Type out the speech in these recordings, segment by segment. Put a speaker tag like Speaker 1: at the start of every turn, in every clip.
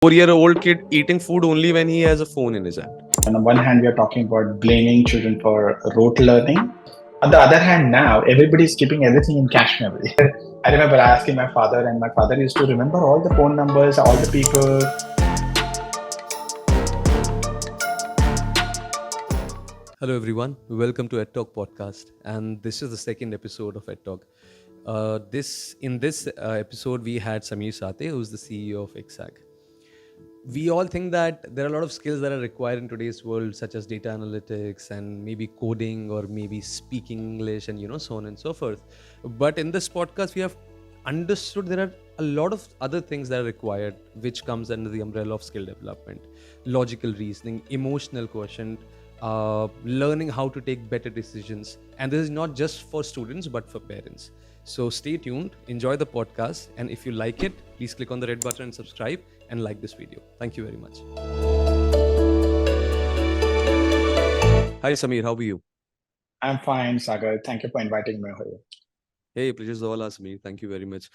Speaker 1: 4-year-old kid eating food only when he has a phone in his hand.
Speaker 2: On the one hand, we are talking about blaming children for rote learning. On the other hand, now everybody is keeping everything in cache memory. I remember asking my father, and my father used to remember all the phone numbers, all the people.
Speaker 1: Hello everyone, welcome to EdTalk podcast, and this is the second episode of EdTalk. In this episode, we had Samir Sathe, who's the CEO of KOVIDA-EKSAQ. We all think that there are a lot of skills that are required in today's world, such as data analytics and maybe coding or maybe speaking English and so on and so forth. But in this podcast, we have understood there are a lot of other things that are required, which comes under the umbrella of skill development: logical reasoning, emotional quotient, learning how to take better decisions. And this is not just for students but for parents. So stay tuned, enjoy the podcast, and if you like it, please click on the red button and subscribe and like this video. Thank you very much. Hi Samir, how are you?
Speaker 2: I'm fine, Sagar. Thank you for inviting me here.
Speaker 1: Hey, pleasure's all us, Samir. Thank you very much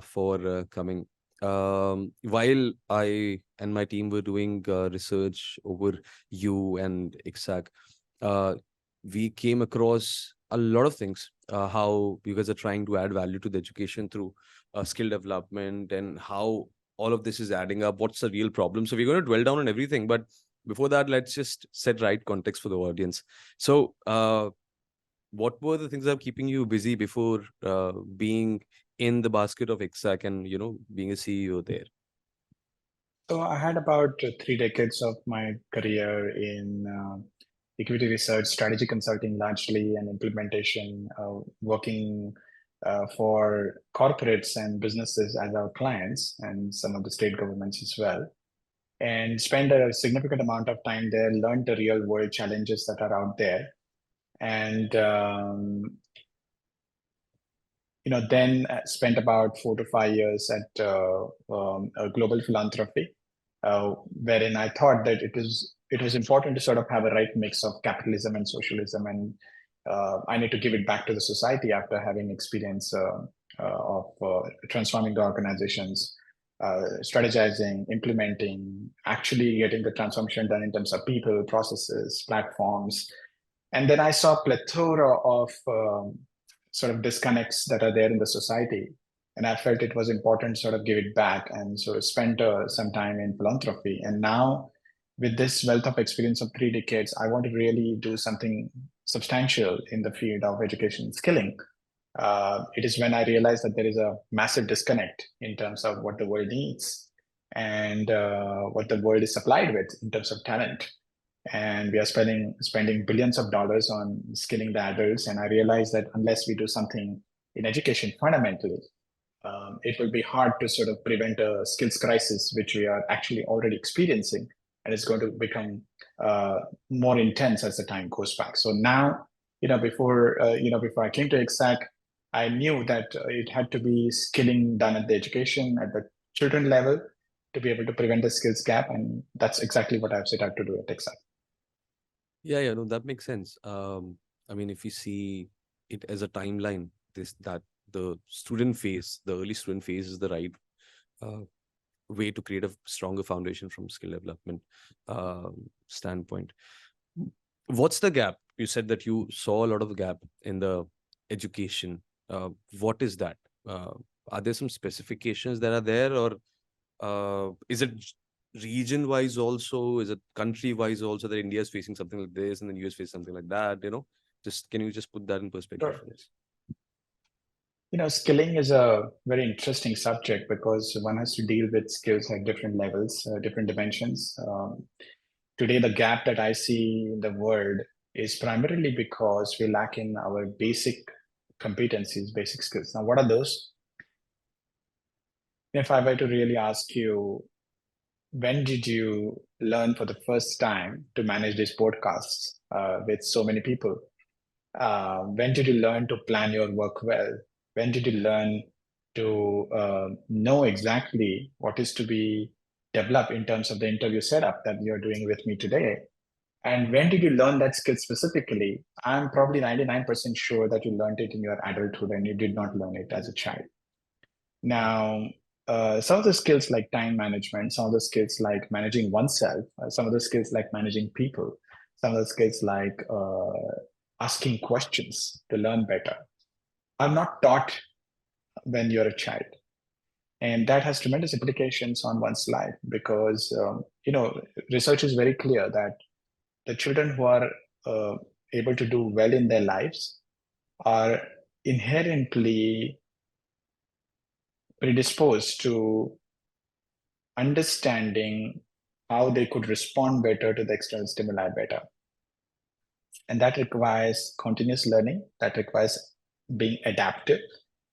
Speaker 1: for coming. While I and my team were doing research over you and KOVIDA-EKSAQ, we came across a lot of things, how you guys are trying to add value to the education through skill development and how all of this is adding up. What's the real problem? So we're going to dwell down on everything. But before that, let's just set right context for the audience. So what were the things that were keeping you busy before being in the basket of KOVIDA-EKSAQ and, being a CEO there?
Speaker 2: So I had about 3 decades of my career in equity research, strategy consulting largely, and implementation, working for corporates and businesses as our clients and some of the state governments as well. And spent a significant amount of time there, learned the real world challenges that are out there. And then spent about 4 to 5 years at a global philanthropy, wherein I thought that it was important to sort of have a right mix of capitalism and socialism, and I need to give it back to the society after having experience of transforming the organizations, strategizing, implementing, actually getting the transformation done in terms of people, processes, platforms. And then I saw a plethora of sort of disconnects that are there in the society. And I felt it was important to sort of give it back. And so I spent some time in philanthropy. And now, with this wealth of experience of 3 decades, I want to really do something substantial in the field of education and skilling. It is when I realized that there is a massive disconnect in terms of what the world needs and what the world is supplied with in terms of talent. And we are spending billions of dollars on skilling the adults. And I realized that unless we do something in education fundamentally, it will be hard to sort of prevent a skills crisis, which we are actually already experiencing, and it's going to become more intense as the time goes back. So now, before I came to KOVIDA-EKSAQ, I knew that it had to be skilling done at the education at the children level to be able to prevent the skills gap, and that's exactly what I've set out to do at KOVIDA-EKSAQ.
Speaker 1: Yeah, no, that makes sense. I mean, if you see it as a timeline, that the early student phase is the right way to create a stronger foundation from skill development standpoint. What's the gap? You said that you saw a lot of gap in the education. What is that? Are there some specifications that are there, or is it region wise also? Is it country wise also that India is facing something like this and then US face something like that? Can you just put that in perspective for us?
Speaker 2: Skilling is a very interesting subject because one has to deal with skills at different levels, different dimensions. Today, the gap that I see in the world is primarily because we lack in our basic competencies, basic skills. Now, what are those? If I were to really ask you, when did you learn for the first time to manage these podcasts with so many people? When did you learn to plan your work well? When did you learn to know exactly what is to be developed in terms of the interview setup that you're doing with me today? And when did you learn that skill specifically? I'm probably 99% sure that you learned it in your adulthood and you did not learn it as a child. Now, some of the skills like time management, some of the skills like managing oneself, some of the skills like managing people, some of the skills like asking questions to learn better are not taught when you're a child. And that has tremendous implications on one's life because, research is very clear that the children who are uh, able to do well in their lives are inherently predisposed to understanding how they could respond better to the external stimuli better. And that requires continuous learning, that requires being adaptive,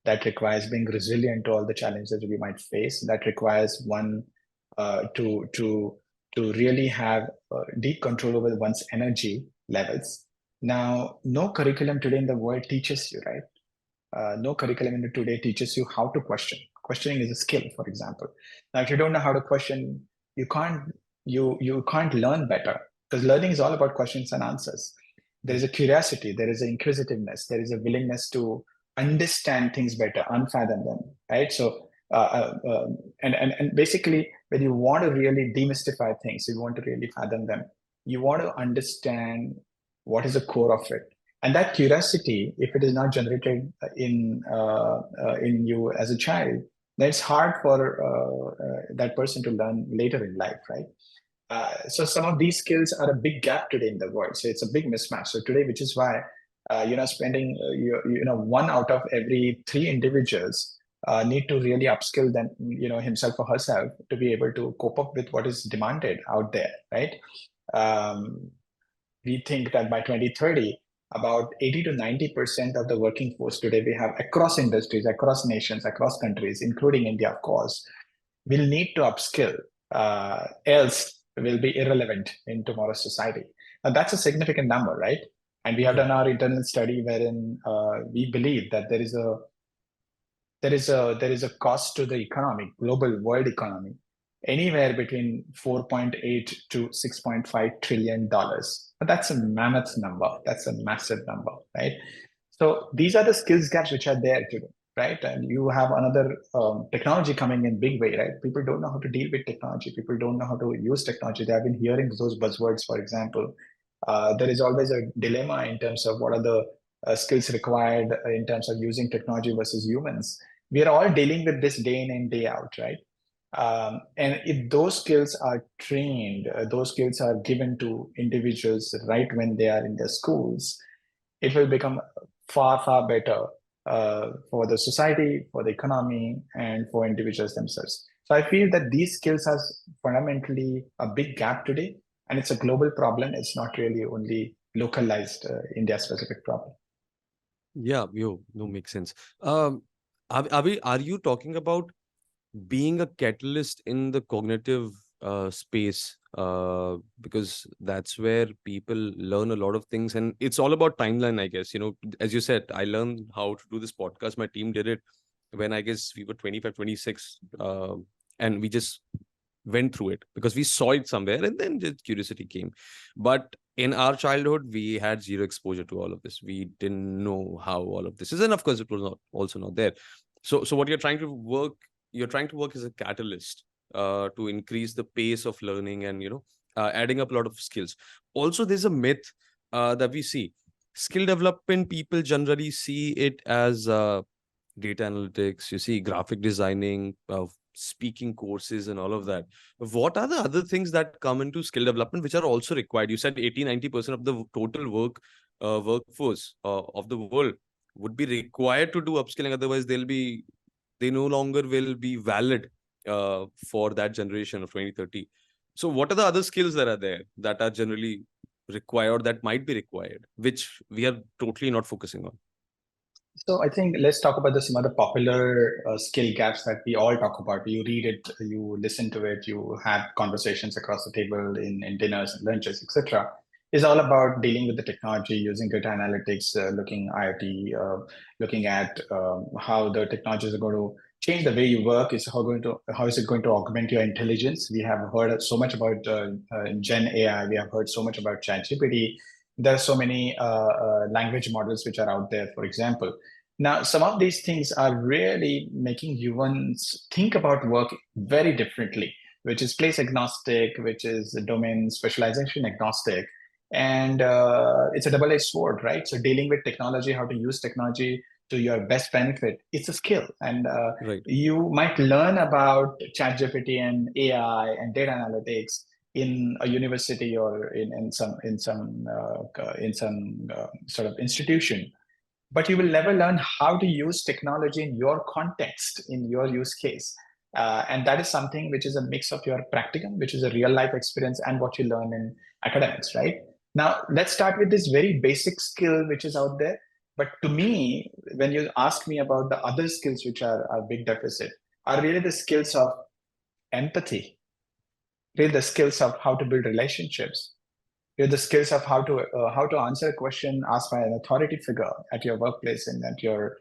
Speaker 2: that requires being resilient to all the challenges that we might face, that requires one to really have deep control over one's energy levels. Now, no curriculum today in the world teaches you, right? No curriculum in today teaches you how to question. Questioning is a skill, for example. Now, if you don't know how to question, you can't learn better because learning is all about questions and answers. There is a curiosity, there is an inquisitiveness, there is a willingness to understand things better, unfathom them, right? So, and basically, when you want to really demystify things, you want to really fathom them, you want to understand what is the core of it, and that curiosity, if it is not generated in you as a child, then it's hard for that person to learn later in life, right? So some of these skills are a big gap today in the world. So it's a big mismatch. So today, which is why spending one out of every three individuals need to really upskill them, himself or herself, to be able to cope up with what is demanded out there, right? Um, we think that by 2030, about 80 to 90% of the working force today we have across industries, across nations, across countries, including India, of course, will need to upskill, else will be irrelevant in tomorrow's society. Now, that's a significant number, right? And we have done our internal study wherein we believe that there is a cost to the economy, global world economy, anywhere between 4.8 to 6.5 trillion dollars. But that's a mammoth number. That's a massive number, right? So these are the skills gaps which are there today, right? And you have another technology coming in big way, right? People don't know how to deal with technology. People don't know how to use technology. They have been hearing those buzzwords, for example. There is always a dilemma in terms of what are the skills required in terms of using technology versus humans. We are all dealing with this day in and day out, right? And if those skills are trained, those skills are given to individuals right when they are in their schools, it will become far, far better for the society, for the economy, and for individuals themselves. So I feel that these skills are fundamentally a big gap today, and it's a global problem. It's not really only localized India-specific problem.
Speaker 1: Yeah, no, makes sense. Are you talking about being a catalyst in the cognitive space? Because that's where people learn a lot of things, and it's all about timeline, I guess. As you said, I learned how to do this podcast. My team did it when I guess we were 25, 26, and we just went through it because we saw it somewhere, and then just curiosity came. But in our childhood, we had zero exposure to all of this. We didn't know how all of this is, and of course, it was not also not there. So what you're trying to work as a catalyst to increase the pace of learning and adding up a lot of skills. Also, there's a myth that we see. Skill development, people generally see it as data analytics, you see graphic designing, speaking courses and all of that. What are the other things that come into skill development which are also required? You said 80-90% of the total workforce of the world would be required to do upskilling, otherwise they no longer will be valid for that generation of 2030. So what are the other skills that are there that are generally required, that might be required, which we are totally not focusing on?
Speaker 2: So I think let's talk about some other popular skill gaps that we all talk about. You read it, you listen to it, you have conversations across the table in dinners and lunches, etc. Is all about dealing with the technology, using data analytics, looking IoT, looking at how the technologies are going to change the way you work. How is it going to augment your intelligence? We have heard so much about Gen AI. We have heard so much about ChatGPT. There are so many language models which are out there, for example. Now, some of these things are really making humans think about work very differently, which is place agnostic, which is domain specialization agnostic. And it's a double-edged sword, right? So dealing with technology, how to use technology to your best benefit, it's a skill. And
Speaker 1: Right.
Speaker 2: you might learn about ChatGPT and AI and data analytics in a university or in some sort of institution, but you will never learn how to use technology in your context, in your use case. And that is something which is a mix of your practicum, which is a real life experience, and what you learn in academics, right? Now, let's start with this very basic skill which is out there. But to me, when you ask me about the other skills which are a big deficit, are really the skills of empathy, really the skills of how to build relationships, you the skills of how to answer a question asked by an authority figure at your workplace and at your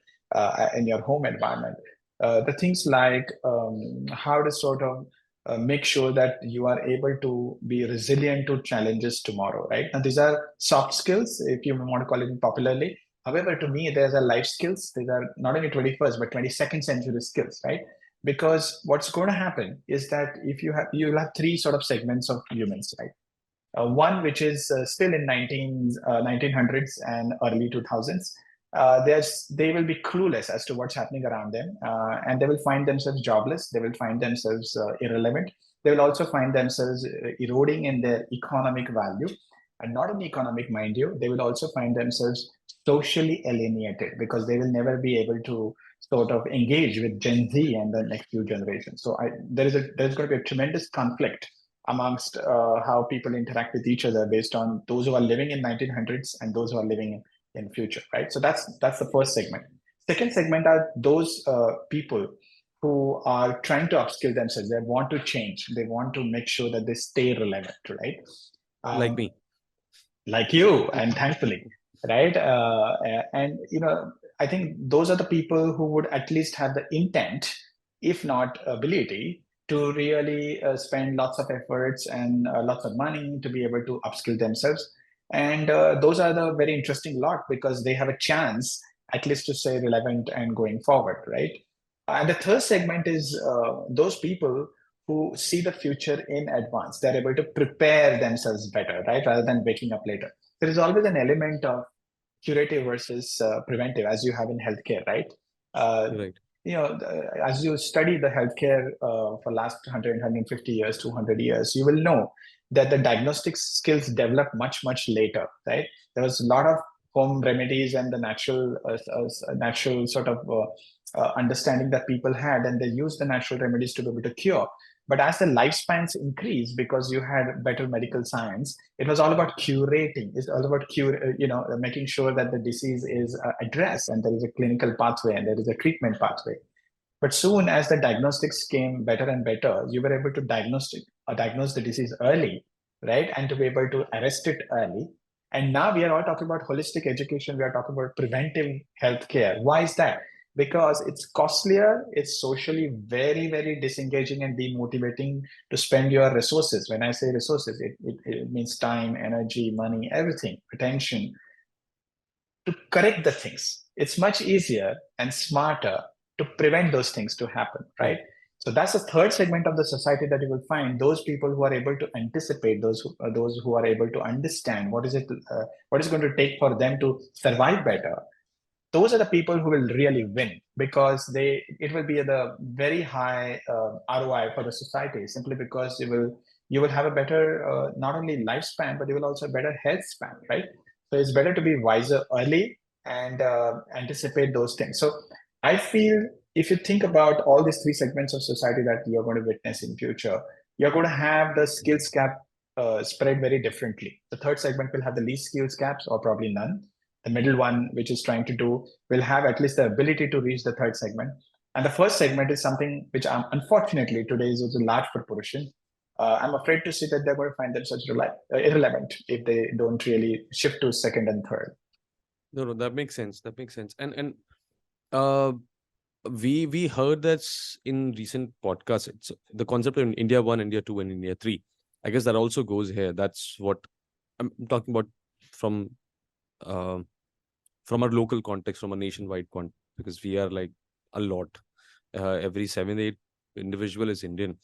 Speaker 2: in your home environment. The things like how to sort of make sure that you are able to be resilient to challenges tomorrow, right? And these are soft skills, if you want to call it popularly. However, to me, there's a life skills. These are not only 21st but 22nd century skills, right? Because what's going to happen is that if you'll have three sort of segments of humans, right? One which is still in 1900s and early 2000s. They will be clueless as to what's happening around them, and they will find themselves jobless. They will find themselves irrelevant. They will also find themselves eroding in their economic value, and not only economic, mind you. They will also find themselves socially alienated because they will never be able to sort of engage with Gen Z and the next few generations. So there's going to be a tremendous conflict amongst how people interact with each other based on those who are living in 1900s and those who are living in future, right? So that's the first segment. Second segment are those people who are trying to upskill themselves. They want to change. They want to make sure that they stay relevant, right?
Speaker 1: Like
Speaker 2: Um,
Speaker 1: me.
Speaker 2: like you, and thankfully, right? And I think those are the people who would at least have the intent, if not ability, to really spend lots of efforts and lots of money to be able to upskill themselves. And those are the very interesting lot because they have a chance at least to stay relevant and going forward, right? And the third segment is those people who see the future in advance. They're able to prepare themselves better, right? Rather than waking up later. There is always an element of curative versus preventive, as you have in healthcare, right? Uh,
Speaker 1: Right.
Speaker 2: as you study the healthcare for last 100, 150 years, 200 years, you will know that the diagnostic skills develop much, much later, right? There was a lot of home remedies and the natural sort of understanding that people had, and they used the natural remedies to be able to cure. But as the lifespans increased, because you had better medical science, it was all about curating. It's all about making sure that the disease is addressed and there is a clinical pathway and there is a treatment pathway. But soon as the diagnostics came better and better, you were able to diagnose the disease early, right? And to be able to arrest it early. And now we are all talking about holistic education. We are talking about preventive healthcare. Why is that? Because it's costlier, it's socially very, very disengaging and demotivating to spend your resources. When I say resources, it means time, energy, money, everything, attention, to correct the things. It's much easier and smarter to prevent those things to happen, right?
Speaker 1: Right.
Speaker 2: So that's the third segment of the society that you will find those people who are able to anticipate, those who are able to understand what is going to take for them to survive better. Those are the people who will really win because it will be the very high ROI for the society simply because you will have a better not only lifespan but you will also a better health span, right? So it's better to be wiser early and anticipate those things. So I feel if you think about all these three segments of society that you're going to witness in future, you're going to have the skills gap spread very differently. The third segment will have the least skills gaps or probably none. The middle one, which is trying to do, will have at least the ability to reach the third segment. And the first segment is something which unfortunately today is a large proportion. I'm afraid to say that they're going to find themselves irrelevant if they don't really shift to second and third.
Speaker 1: No, no, that makes sense. That makes sense. And uh, we heard that in recent podcasts. It's the concept of India 1, India 2, and India 3. I guess that also goes here. That's what I'm talking about from uh, from our local context, from a nationwide because we are like a lot. Every 7, 8 individual is Indian.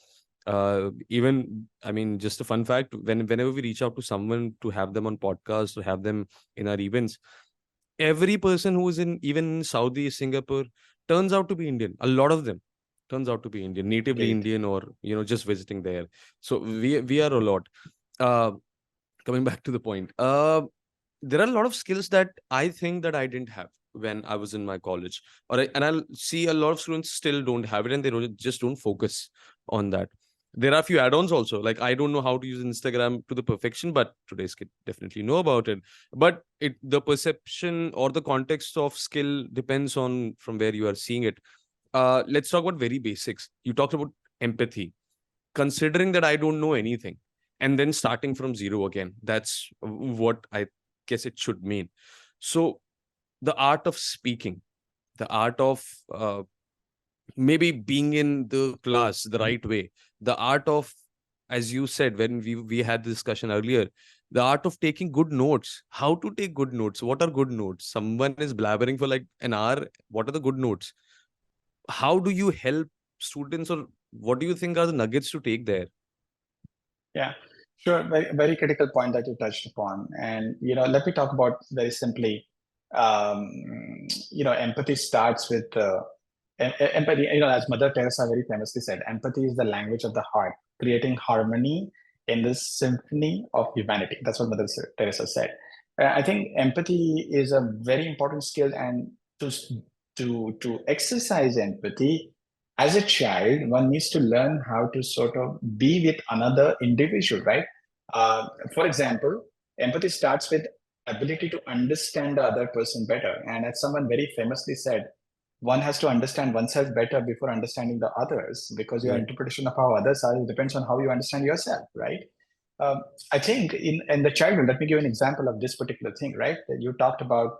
Speaker 1: Even, I mean, just a fun fact, whenever we reach out to someone to have them on podcasts, to have them in our events, every person who is in, even in Saudi, Singapore, turns out to be Indian. A lot of them turns out to be Indian, natively
Speaker 2: Great.
Speaker 1: Indian, or just visiting there. So we are a lot. Uh, Coming back to the point, there are a lot of skills that I think that I didn't have when I was in my college, and I'll see a lot of students still don't have it, and they just don't focus on that. There are a few add-ons also. Like, I don't know how to use Instagram to the perfection, but today's kid definitely know about it. But the perception or the context of skill depends on from where you are seeing it. Let's talk about very basics. You talked about empathy. Considering that I don't know anything, and then starting from zero again, that's what I guess it should mean. So the art of speaking, the art of maybe being in the class the right way, the art of, as you said when we had the discussion earlier, the art of taking good notes. How to take good notes? What are good notes? Someone is blabbering for like an hour. What are the good notes? How do you help students, or what do you think are the nuggets to take there?
Speaker 2: Yeah, sure. Very, very critical point that you touched upon. And, let me talk about very simply, um, empathy starts with empathy, as Mother Teresa very famously said, empathy is the language of the heart, creating harmony in the symphony of humanity. That's what Mother Teresa said. I think empathy is a very important skill, and to exercise empathy as a child, one needs to learn how to sort of be with another individual, right? For example, empathy starts with ability to understand the other person better. And as someone very famously said, one has to understand oneself better before understanding the others, because your
Speaker 1: Right.
Speaker 2: interpretation of how others are depends on how you understand yourself, right? Um, I think in the childhood, let me give an example of this particular thing, right? That you talked about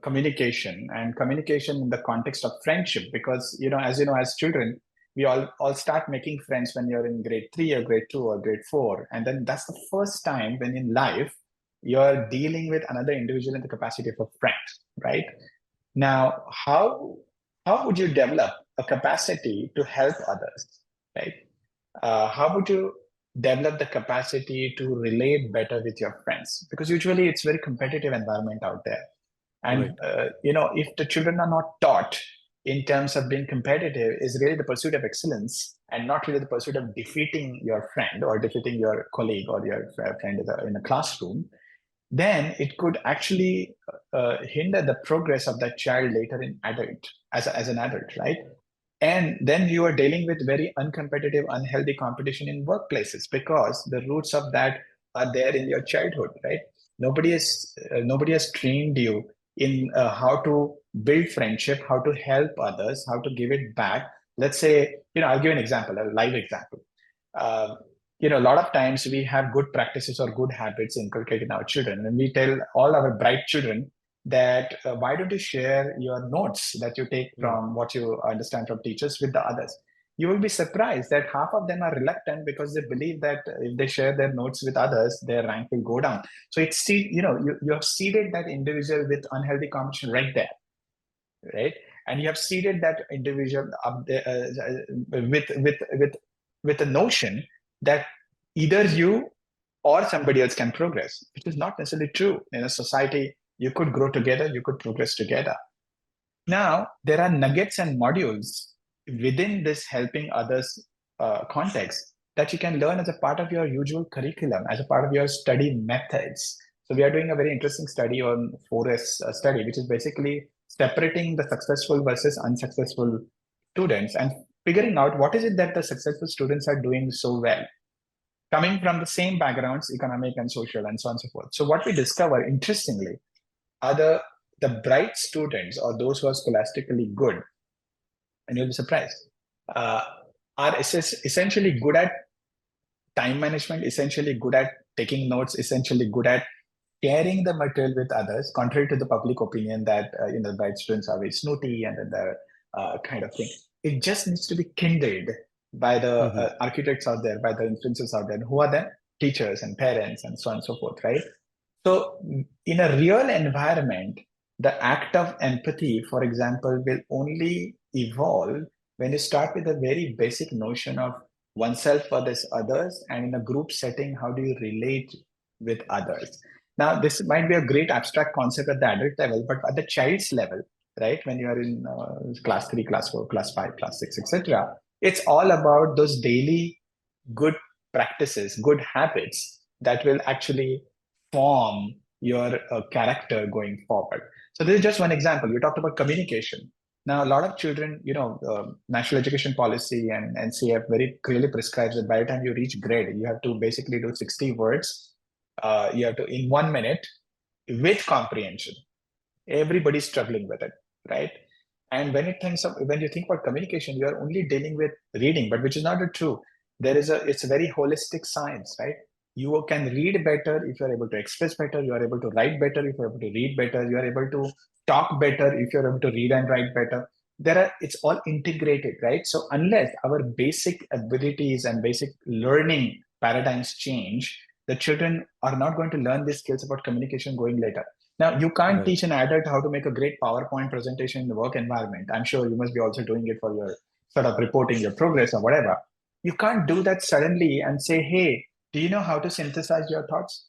Speaker 2: communication, and communication in the context of friendship, because as you know, as children, we all start making friends when you're in grade 3 or grade 2 or grade 4, and then that's the first time when in life you're dealing with another individual in the capacity of a friend, right? Now, how would you develop a capacity to help others, right? How would you develop the capacity to relate better with your friends? Because usually it's very competitive environment out there, and
Speaker 1: Right.
Speaker 2: if the children are not taught in terms of being competitive is really the pursuit of excellence, and not really the pursuit of defeating your friend or defeating your colleague or your friend in a classroom, then it could actually hinder the progress of that child later in adult, as an adult, right? And then you are dealing with very uncompetitive, unhealthy competition in workplaces, because the roots of that are there in your childhood, right? Nobody has trained you in how to build friendship, how to help others, how to give it back. Let's say, I'll give an example, a live example. uh, a lot of times we have good practices or good habits inculcated in our children, and we tell all our bright children that why don't you share your notes that you take
Speaker 1: Right.
Speaker 2: from what you understand from teachers with the others. You will be surprised that half of them are reluctant, because they believe that if they share their notes with others, their rank will go down. So it's you have seeded that individual with unhealthy competition right there, right? And you have seeded that individual up there, with the notion that either you or somebody else can progress, which is not necessarily true. In a society, you could grow together, you could progress together. Now, there are nuggets and modules within this helping others context that you can learn as a part of your usual curriculum, as a part of your study methods. So we are doing a very interesting study on 4S study, which is basically separating the successful versus unsuccessful students and figuring out what is it that the successful students are doing so well, coming from the same backgrounds, economic and social, and so on and so forth. So what we discover, interestingly, are the bright students, or those who are scholastically good, and you'll be surprised, uh, are essentially good at time management, essentially good at taking notes, essentially good at sharing the material with others, contrary to the public opinion that bright students are very snooty and then the kind of thing. It just needs to be kindled by the
Speaker 1: Hmm.
Speaker 2: architects out there, by the influencers out there, who are them? Teachers and parents and so on and so forth, right? So in a real environment, The act of empathy, for example, will only evolve when you start with a very basic notion of oneself versus others, and in a group setting, how do you relate with others? Now, this might be a great abstract concept at the adult level, but at the child's level, right, when you are in class 3, class 4, class 5, class 6, etc., it's all about those daily good practices, good habits that will actually form your character going forward. So this is just one example. You talked about communication. Now, a lot of children, national education policy and NCF very clearly prescribes that by the time you reach grade, you have to basically do 60 words. You have to, in 1 minute, with comprehension. Everybody's struggling with it, right? And when you think about communication, you are only dealing with reading, but which is not true. It's a very holistic science, right? You can read better if you're able to express better. You are able to write better if you're able to read better. You are able to talk better if you're able to read and write better. It's all integrated, right? So unless our basic abilities and basic learning paradigms change, the children are not going to learn these skills about communication going later. Now, you can't
Speaker 1: Right.
Speaker 2: teach an adult how to make a great PowerPoint presentation in the work environment. I'm sure you must be also doing it for your sort of reporting your progress or whatever. You can't do that suddenly and say, hey, do you know how to synthesize your thoughts?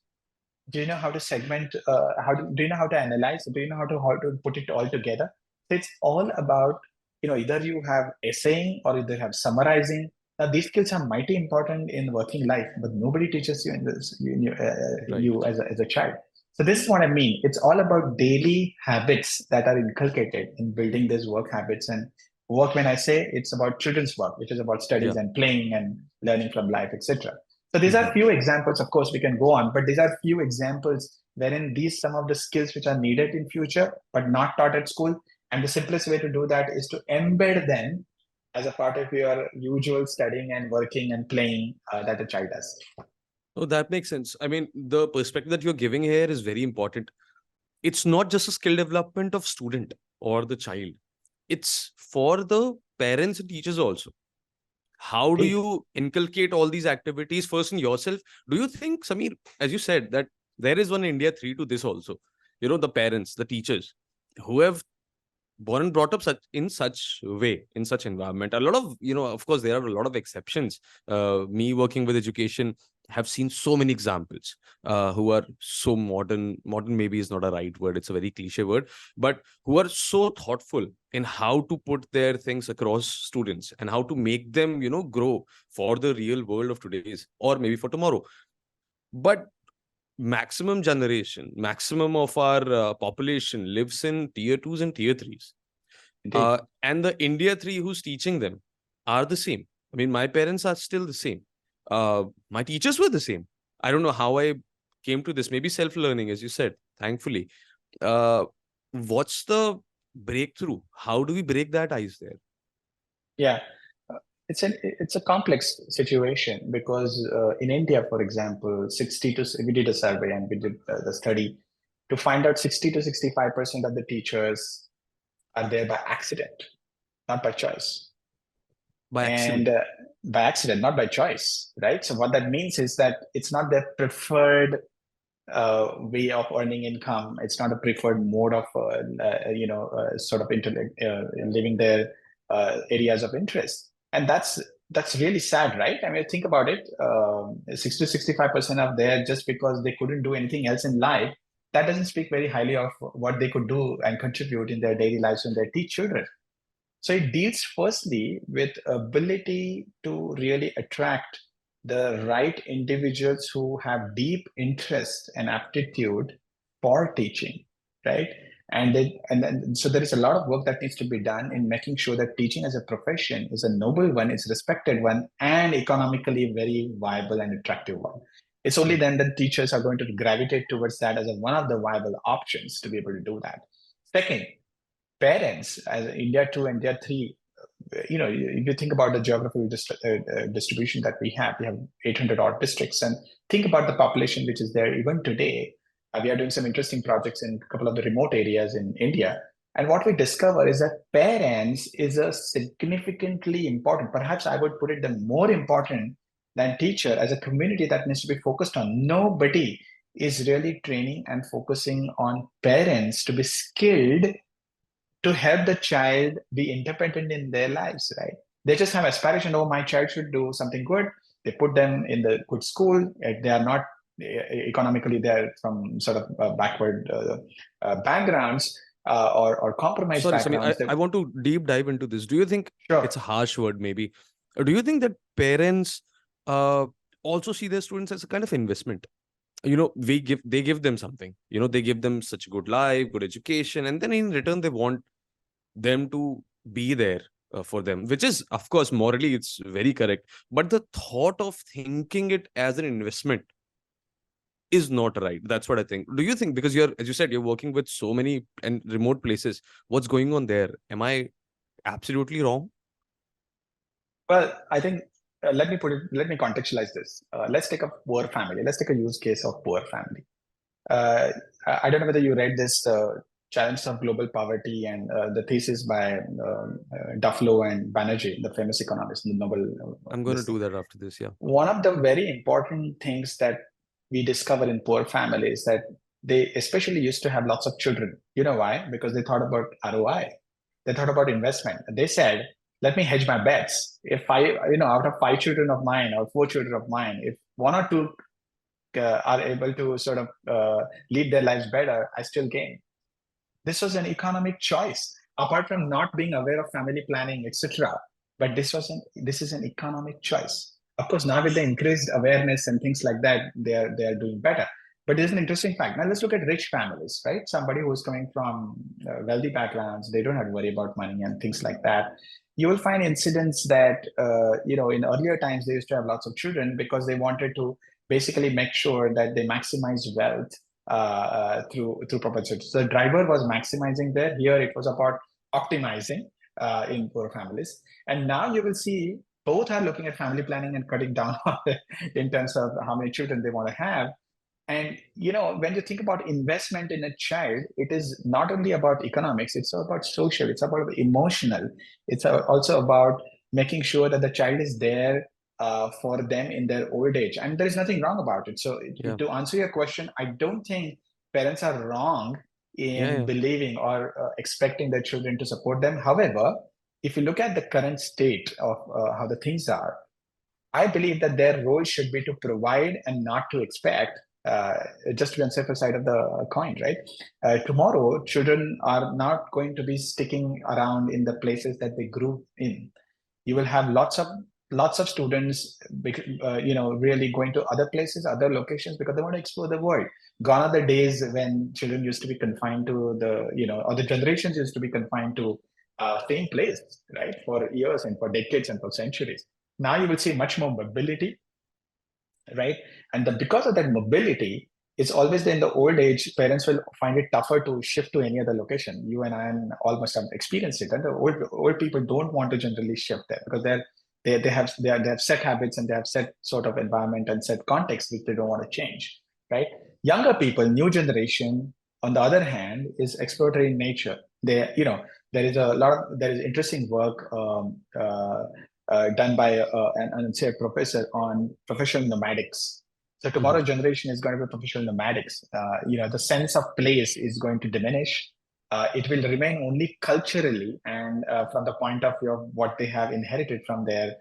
Speaker 2: Do you know how to segment? Do you know how to analyze? Do you know how to put it all together? So it's all about, either you have essaying or either have summarizing. Now, these skills are mighty important in working life, but nobody teaches you in this,
Speaker 1: Right.
Speaker 2: you as a child. So this is what I mean. It's all about daily habits that are inculcated in building these work habits. And work, when I say, it's about children's work, which is about studies
Speaker 1: Yeah.
Speaker 2: and playing and learning from life, etc. So these are
Speaker 1: Hmm.
Speaker 2: few examples. Of course, we can go on, but these are few examples wherein these some of the skills which are needed in future but not taught at school. And the simplest way to do that is to embed them as a part of your usual studying and working and playing that a child does.
Speaker 1: Oh, that makes sense. I mean, the perspective that you're giving here is very important. It's not just a skill development of student or the child. It's for the parents and teachers also. How do
Speaker 2: Indeed.
Speaker 1: you inculcate all these activities first in yourself? Do you think, Samir, as you said, that there is one India 3 to this also? The parents, the teachers who have born and brought up in such way, in such environment. A lot of, of course, there are a lot of exceptions. Me working with education have seen so many examples who are so modern maybe is not a right word, it's a very cliche word, but who are so thoughtful in how to put their things across students and how to make them grow for the real world of today's or maybe for tomorrow. But maximum of our population lives in tier 2s and tier 3s.
Speaker 2: Indeed.
Speaker 1: And the India 3 who's teaching them are the same. I mean, my parents are still the same. My teachers were the same. I don't know how I came to this. Maybe self-learning, as you said, thankfully. Uh, what's the breakthrough? How do we break that ice there?
Speaker 2: Yeah. It's a complex situation because in India, for example, we did a survey and we did the study to find out 60 to 65% of the teachers are there by accident, not by choice.
Speaker 1: By
Speaker 2: And
Speaker 1: accident.
Speaker 2: by accident, not by choice, right? So what that means is that it's not their preferred way of earning income. It's not a preferred mode of, sort of living their areas of interest. And that's really sad, right? I mean, think about it. 60 to 65% of there just because they couldn't do anything else in life. That doesn't speak very highly of what they could do and contribute in their daily lives when they teach children. So it deals firstly with ability to really attract the right individuals who have deep interest and aptitude for teaching, right? So there is a lot of work that needs to be done in making sure that teaching as a profession is a noble one, is a respected one, and economically very viable and attractive one. It's only
Speaker 1: Hmm.
Speaker 2: then that teachers are going to gravitate towards that as one of the viable options to be able to do that. Second, parents as India 2 and India 3, if you think about the geographical distribution that we have 800 odd districts, and think about the population which is there even today. We are doing some interesting projects in a couple of the remote areas in India. And what we discover is that parents is a significantly important, perhaps I would put it the more important than teacher as a community that needs to be focused on. Nobody is really training and focusing on parents to be skilled to help the child be independent in their lives, right? They just have aspiration, oh, my child should do something good. They put them in the good school. They are not economically, they're from sort of backward backgrounds or compromised
Speaker 1: Sorry, Samir,
Speaker 2: backgrounds.
Speaker 1: I want to deep dive into this. Do you think it's a
Speaker 2: Sure.
Speaker 1: harsh word, maybe? Do you think that parents uh, also see their students as a kind of investment? They give them something. They give them such a good life, good education, and then in return they want them to be there for them, which is, of course, morally it's very correct. But the thought of thinking it as an investment is not right. That's what I think. Do you think, because you're, as you said, you're working with so many and remote places, what's going on there? Am I absolutely wrong?
Speaker 2: Well, I think let me contextualize this. Let's take a poor family. Let's take a use case of poor family. Uh, I don't know whether you read this Challenges of Global Poverty and the thesis by Duflo and Banerjee, the famous economists, the Nobel
Speaker 1: I'm going to
Speaker 2: this thing.
Speaker 1: do that after this. Yeah.
Speaker 2: One of the very important things that we discover in poor families that they especially used to have lots of children. You know why? Because they thought about ROI. They thought about investment. They said, let me hedge my bets. If out of 5 children of mine or 4 children of mine, if one or two are able to sort of lead their lives better, I still gain. This was an economic choice, apart from not being aware of family planning, etc. But this is an economic choice. Of course, now with the increased awareness and things like that, they are doing better. But there's an interesting fact. Now let's look at rich families, right? Somebody who's coming from wealthy backgrounds, they don't have to worry about money and things like that. You will find incidents that in earlier times they used to have lots of children because they wanted to basically make sure that they maximize wealth through propensity. So the driver was maximizing there. Here it was about optimizing in poor families. And now you will see both are looking at family planning and cutting down in terms of how many children they want to have. And when you think about investment in a child, it is not only about economics, it's about social, it's about emotional, it's also about making sure that the child is there for them in their old age. And there is nothing wrong about it. So
Speaker 1: Yeah.
Speaker 2: to answer your question, I don't think parents are wrong
Speaker 1: Yeah.
Speaker 2: in
Speaker 1: Yeah.
Speaker 2: believing or expecting their children to support them. However, if you look at the current state of how the things are, I believe that their role should be to provide and not to expect, uh, just to be on the safer side of the coin, right? Tomorrow, children are not going to be sticking around in the places that they grew in. You will have lots of students, really going to other places, other locations because they want to explore the world. Gone are the days when children used to be confined to or the generations used to be confined to same place, right, for years and for decades and for centuries. Now you will see much more mobility, right? And because of that mobility, it's always in the old age, parents will find it tougher to shift to any other location. You and I all must have experienced it. And the old people don't want to generally shift there because they have set habits and they have set sort of environment and set context which they don't want to change, right? Younger people, new generation, on the other hand, is exploratory in nature. There is interesting work done by an INSEAD professor on professional nomadics. So
Speaker 1: Mhm.
Speaker 2: tomorrow generation is going to be professional nomadics. The sense of place is going to diminish. It will remain only culturally and from the point of view of what they have inherited from their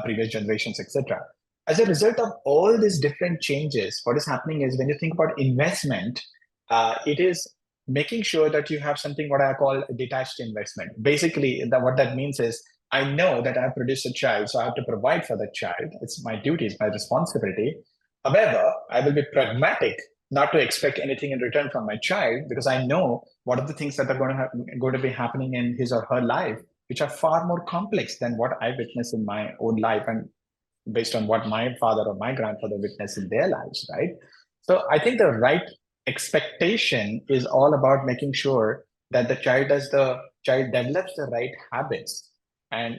Speaker 2: previous generations, etc. As a result of all these different changes, what is happening is when you think about investment, it is making sure that you have something what I call detached investment. Basically, what that means is I know that I have produced a child, so I have to provide for that child. It's my duty, it's my responsibility. However, I will be pragmatic, not to expect anything in return from my child, because I know what are the things that are going to be happening in his or her life, which are far more complex than what I witnessed in my own life and based on what my father or my grandfather witnessed in their lives, right? So I think the right expectation is all about making sure that the child develops the right habits, and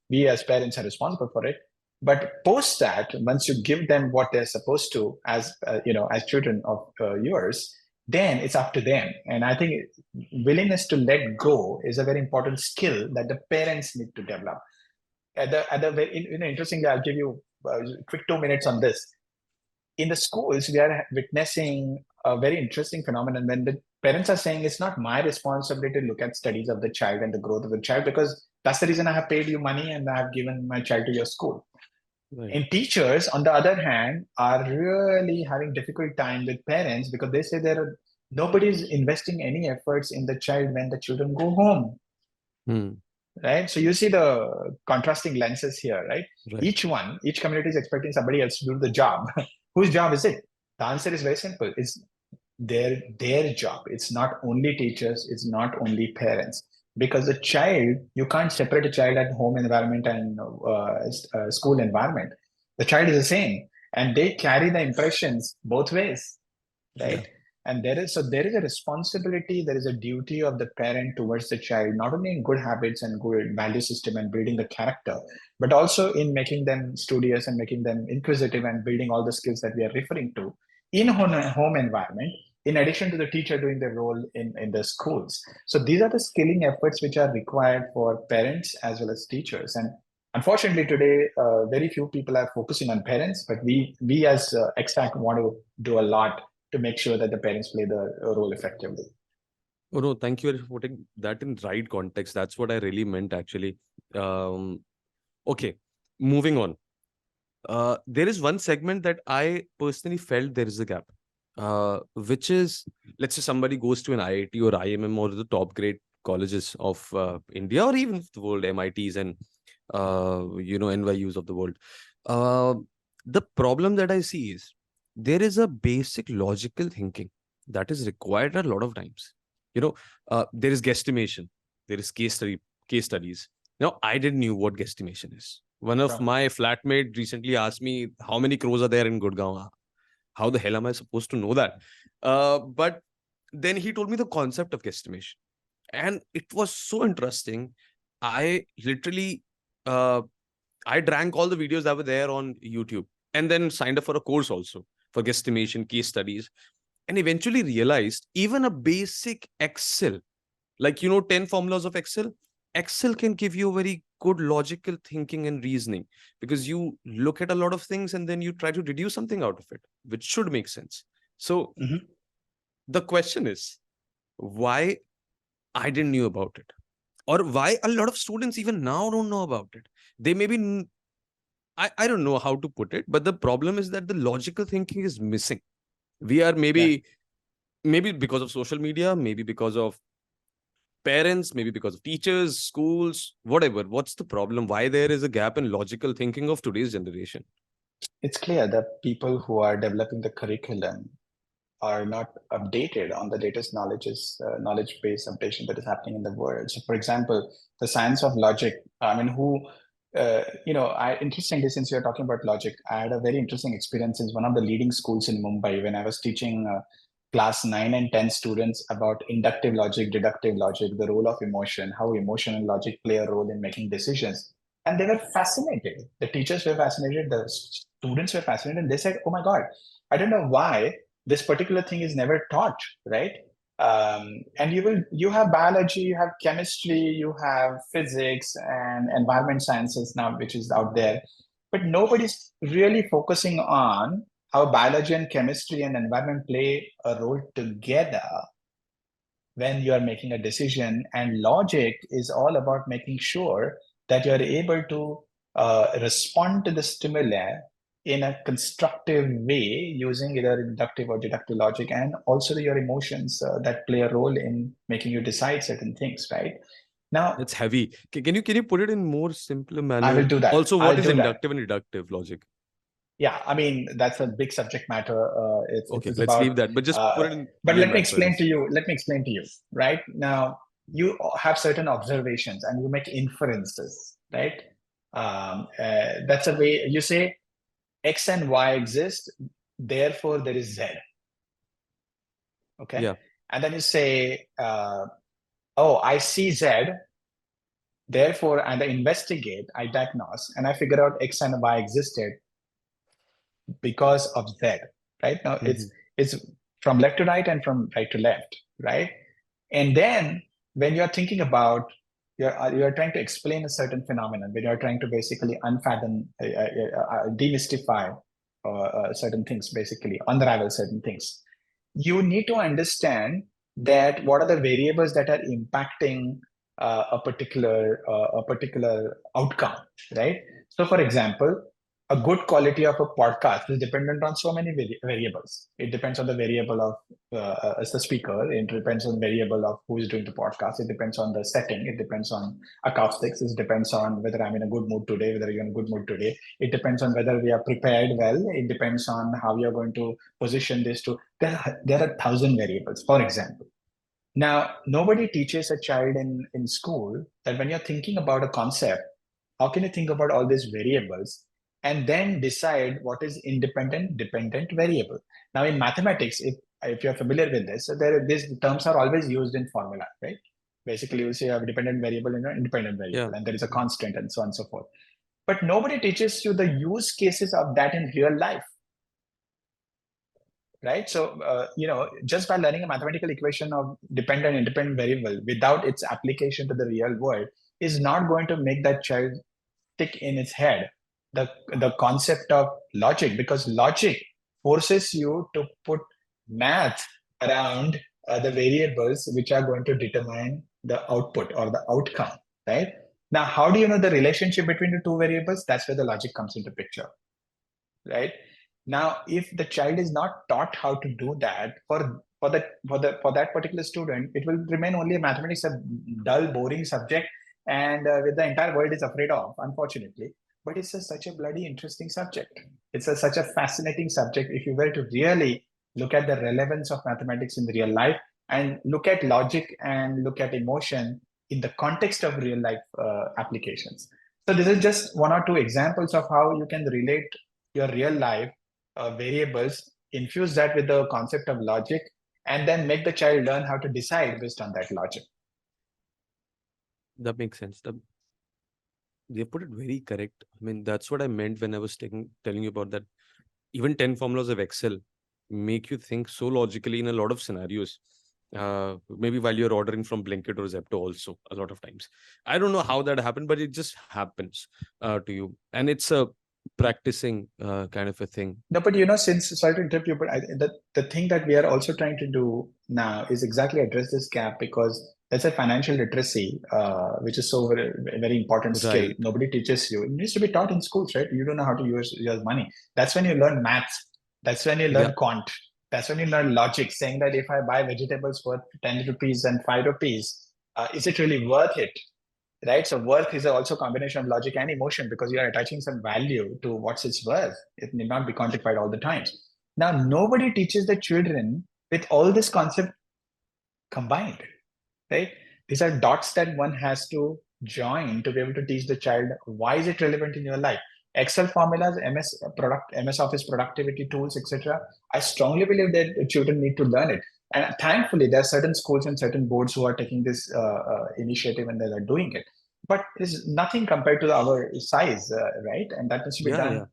Speaker 2: we as parents are responsible for it. But post that, once you give them what they're supposed to, as children of yours, then it's up to them. And I think willingness to let go is a very important skill that the parents need to develop. Interestingly, I'll give you quick 2 minutes on this. in the schools, we are witnessing a very interesting phenomenon when the parents are saying it's not my responsibility to look at studies of the child and the growth of the child, because that's the reason I have paid you money and I have given my child to your school.
Speaker 1: Right.
Speaker 2: And teachers, on the other hand, are really having difficult time with parents because they say nobody's investing any efforts in the child when the children go home.
Speaker 1: Hmm.
Speaker 2: Right. So you see the contrasting lenses here, right?
Speaker 1: Right.
Speaker 2: Each community is expecting somebody else to do the job. Whose job is it? The answer is very simple. It's their job. It's not only teachers, it's not only parents. Because the child, you can't separate a child at home environment and school environment. The child is the same, and they carry the impressions both ways,
Speaker 1: Yeah.
Speaker 2: right? And there is a responsibility, there is a duty of the parent towards the child, not only in good habits and good value system and building the character, but also in making them studious and making them inquisitive and building all the skills that we are referring to in home environment, in addition to the teacher doing their role in the schools. So these are the skilling efforts which are required for parents as well as teachers. And unfortunately today, very few people are focusing on parents, but we as EKSAQ want to do a lot to make sure that the parents play the role effectively.
Speaker 1: Oh, no, thank you for putting that in right context. That's what I really meant, actually. Okay, moving on. There is one segment that I personally felt there is a gap, which is, let's say somebody goes to an IIT or IMM or the top grade colleges of India or even the world, MITs and NYUs of the world. The problem that I see is there is a basic logical thinking that is required a lot of times. There is guesstimation, there is case studies. Now, I didn't knew what guesstimation is. One of
Speaker 2: Sure.
Speaker 1: my flatmate recently asked me how many crores are there in Gurgaon. How the hell am I supposed to know that? But then he told me the concept of guesstimation, and it was so interesting. I literally, uh, I drank all the videos that were there on YouTube, and then signed up for a course also for guesstimation, case studies, and eventually realized even a basic Excel, like 10 formulas of Excel can give you a very good logical thinking and reasoning, because you look at a lot of things and then you try to deduce something out of it which should make sense. So the question is, why I didn't knew about it, or why a lot of students even now don't know about it. They maybe, I don't know how to put it, but the problem is that the logical thinking is missing. We are
Speaker 2: Yeah.
Speaker 1: maybe because of social media, maybe because of parents, maybe because of teachers, schools, whatever. What's the problem? Why there is a gap in logical thinking of today's generation?
Speaker 2: It's clear that people who are developing the curriculum are not updated on the latest knowledge-based updation that is happening in the world. So, for example, the science of logic. I mean, interestingly, since you're talking about logic, I had a very interesting experience in one of the leading schools in Mumbai when I was teaching class 9 and 10 students about inductive logic, deductive logic, the role of emotion, how emotion and logic play a role in making decisions. And they were fascinated. The teachers were fascinated, the students were fascinated, and they said, "Oh my God, I don't know why this particular thing is never taught," right? And you have biology, you have chemistry, you have physics and environment sciences now, which is out there, but nobody's really focusing on how biology and chemistry and environment play a role together when you are making a decision. And logic is all about making sure that you are able to respond to the stimuli in a constructive way using either inductive or deductive logic, and also your emotions that play a role in making you decide certain things, right? Now,
Speaker 1: It's heavy. Can you put it in more simpler
Speaker 2: I will
Speaker 1: manner?
Speaker 2: do that.
Speaker 1: Also, what
Speaker 2: I'll
Speaker 1: is
Speaker 2: do that.
Speaker 1: inductive and deductive logic?
Speaker 2: Yeah, I mean, that's a big subject matter.
Speaker 1: Okay,
Speaker 2: It's
Speaker 1: let's
Speaker 2: about,
Speaker 1: leave that. But just put it in
Speaker 2: but let me
Speaker 1: layman
Speaker 2: explain to
Speaker 1: terms.
Speaker 2: you. Let me explain to you. Right now, you have certain observations and you make inferences. Right. That's a way you say X and Y exist, therefore there is Z. Okay.
Speaker 1: Yeah.
Speaker 2: And then you say, oh, I see Z, therefore, and I investigate, I diagnose, and I figure out X and Y existed because of Z. Right now,
Speaker 1: Mhm.
Speaker 2: it's from left to right and from right to left, right? And then when you're thinking about you're trying to explain a certain phenomenon, when you're trying to basically unfathom, demystify, certain things, basically unravel certain things, you need to understand that what are the variables that are impacting a particular outcome, right? So, for example, a good quality of a podcast is dependent on so many variables. It depends on the variable of as the speaker. It depends on the variable of who is doing the podcast. It depends on the setting. It depends on acoustics. It depends on whether I'm in a good mood today, whether you're in a good mood today. It depends on whether we are prepared well. It depends on how you're going to position this to. There are 1,000 variables, for example. Now, nobody teaches a child in school that when you're thinking about a concept, how can you think about all these variables and then decide what is independent, dependent variable? Now, in mathematics, if you're familiar with this, so these terms are always used in formula, right? Basically, you say you have a dependent variable and an independent variable,
Speaker 1: Yeah.
Speaker 2: and there is a constant and so on and so forth. But nobody teaches you the use cases of that in real life, right? So, just by learning a mathematical equation of dependent independent variable without its application to the real world is not going to make that child stick in its head the concept of logic, because logic forces you to put math around the variables which are going to determine the output or the outcome, right? Now, how do you know the relationship between the two variables? That's where the logic comes into picture, right? Now, if the child is not taught how to do that, for that particular student, it will remain only a mathematics, a dull, boring subject, and with the entire world is afraid of, unfortunately. But it's such a bloody interesting subject. It's such a fascinating subject if you were to really look at the relevance of mathematics in real life and look at logic and look at emotion in the context of real life applications. So this is just one or two examples of how you can relate your real life variables, infuse that with the concept of logic, and then make the child learn how to decide based on that logic.
Speaker 1: That makes sense. They put it very correct. I mean, that's what I meant when I was telling you about that. Even 10 formulas of Excel make you think so logically in a lot of scenarios. Maybe while you're ordering from Blinkit or Zepto also, a lot of times. I don't know how that happened, but it just happens to you. And it's a practicing kind of a thing.
Speaker 2: No, but sorry to interrupt you, but the thing that we are also trying to do now is exactly address this gap, because that's a financial literacy, which is so very, very important skill.
Speaker 1: Right.
Speaker 2: Nobody teaches you. It needs to be taught in schools, right? You don't know how to use your money. That's when you learn maths. That's when you
Speaker 1: Yeah.
Speaker 2: learn quant. That's when you learn logic, saying that if I buy vegetables worth 10 rupees and 5 rupees, is it really worth it? Right? So worth is also a combination of logic and emotion, because you are attaching some value to what's its worth. It need not be quantified all the times. Now, nobody teaches the children with all this concept combined, right? These are dots that one has to join to be able to teach the child why is it relevant in your life. Excel formulas, MS Office productivity tools, etc. I strongly believe that children need to learn it. And thankfully, there are certain schools and certain boards who are taking this initiative and they are doing it. But it's nothing compared to our size, right? And that needs to be
Speaker 1: Yeah.
Speaker 2: done
Speaker 1: Yeah.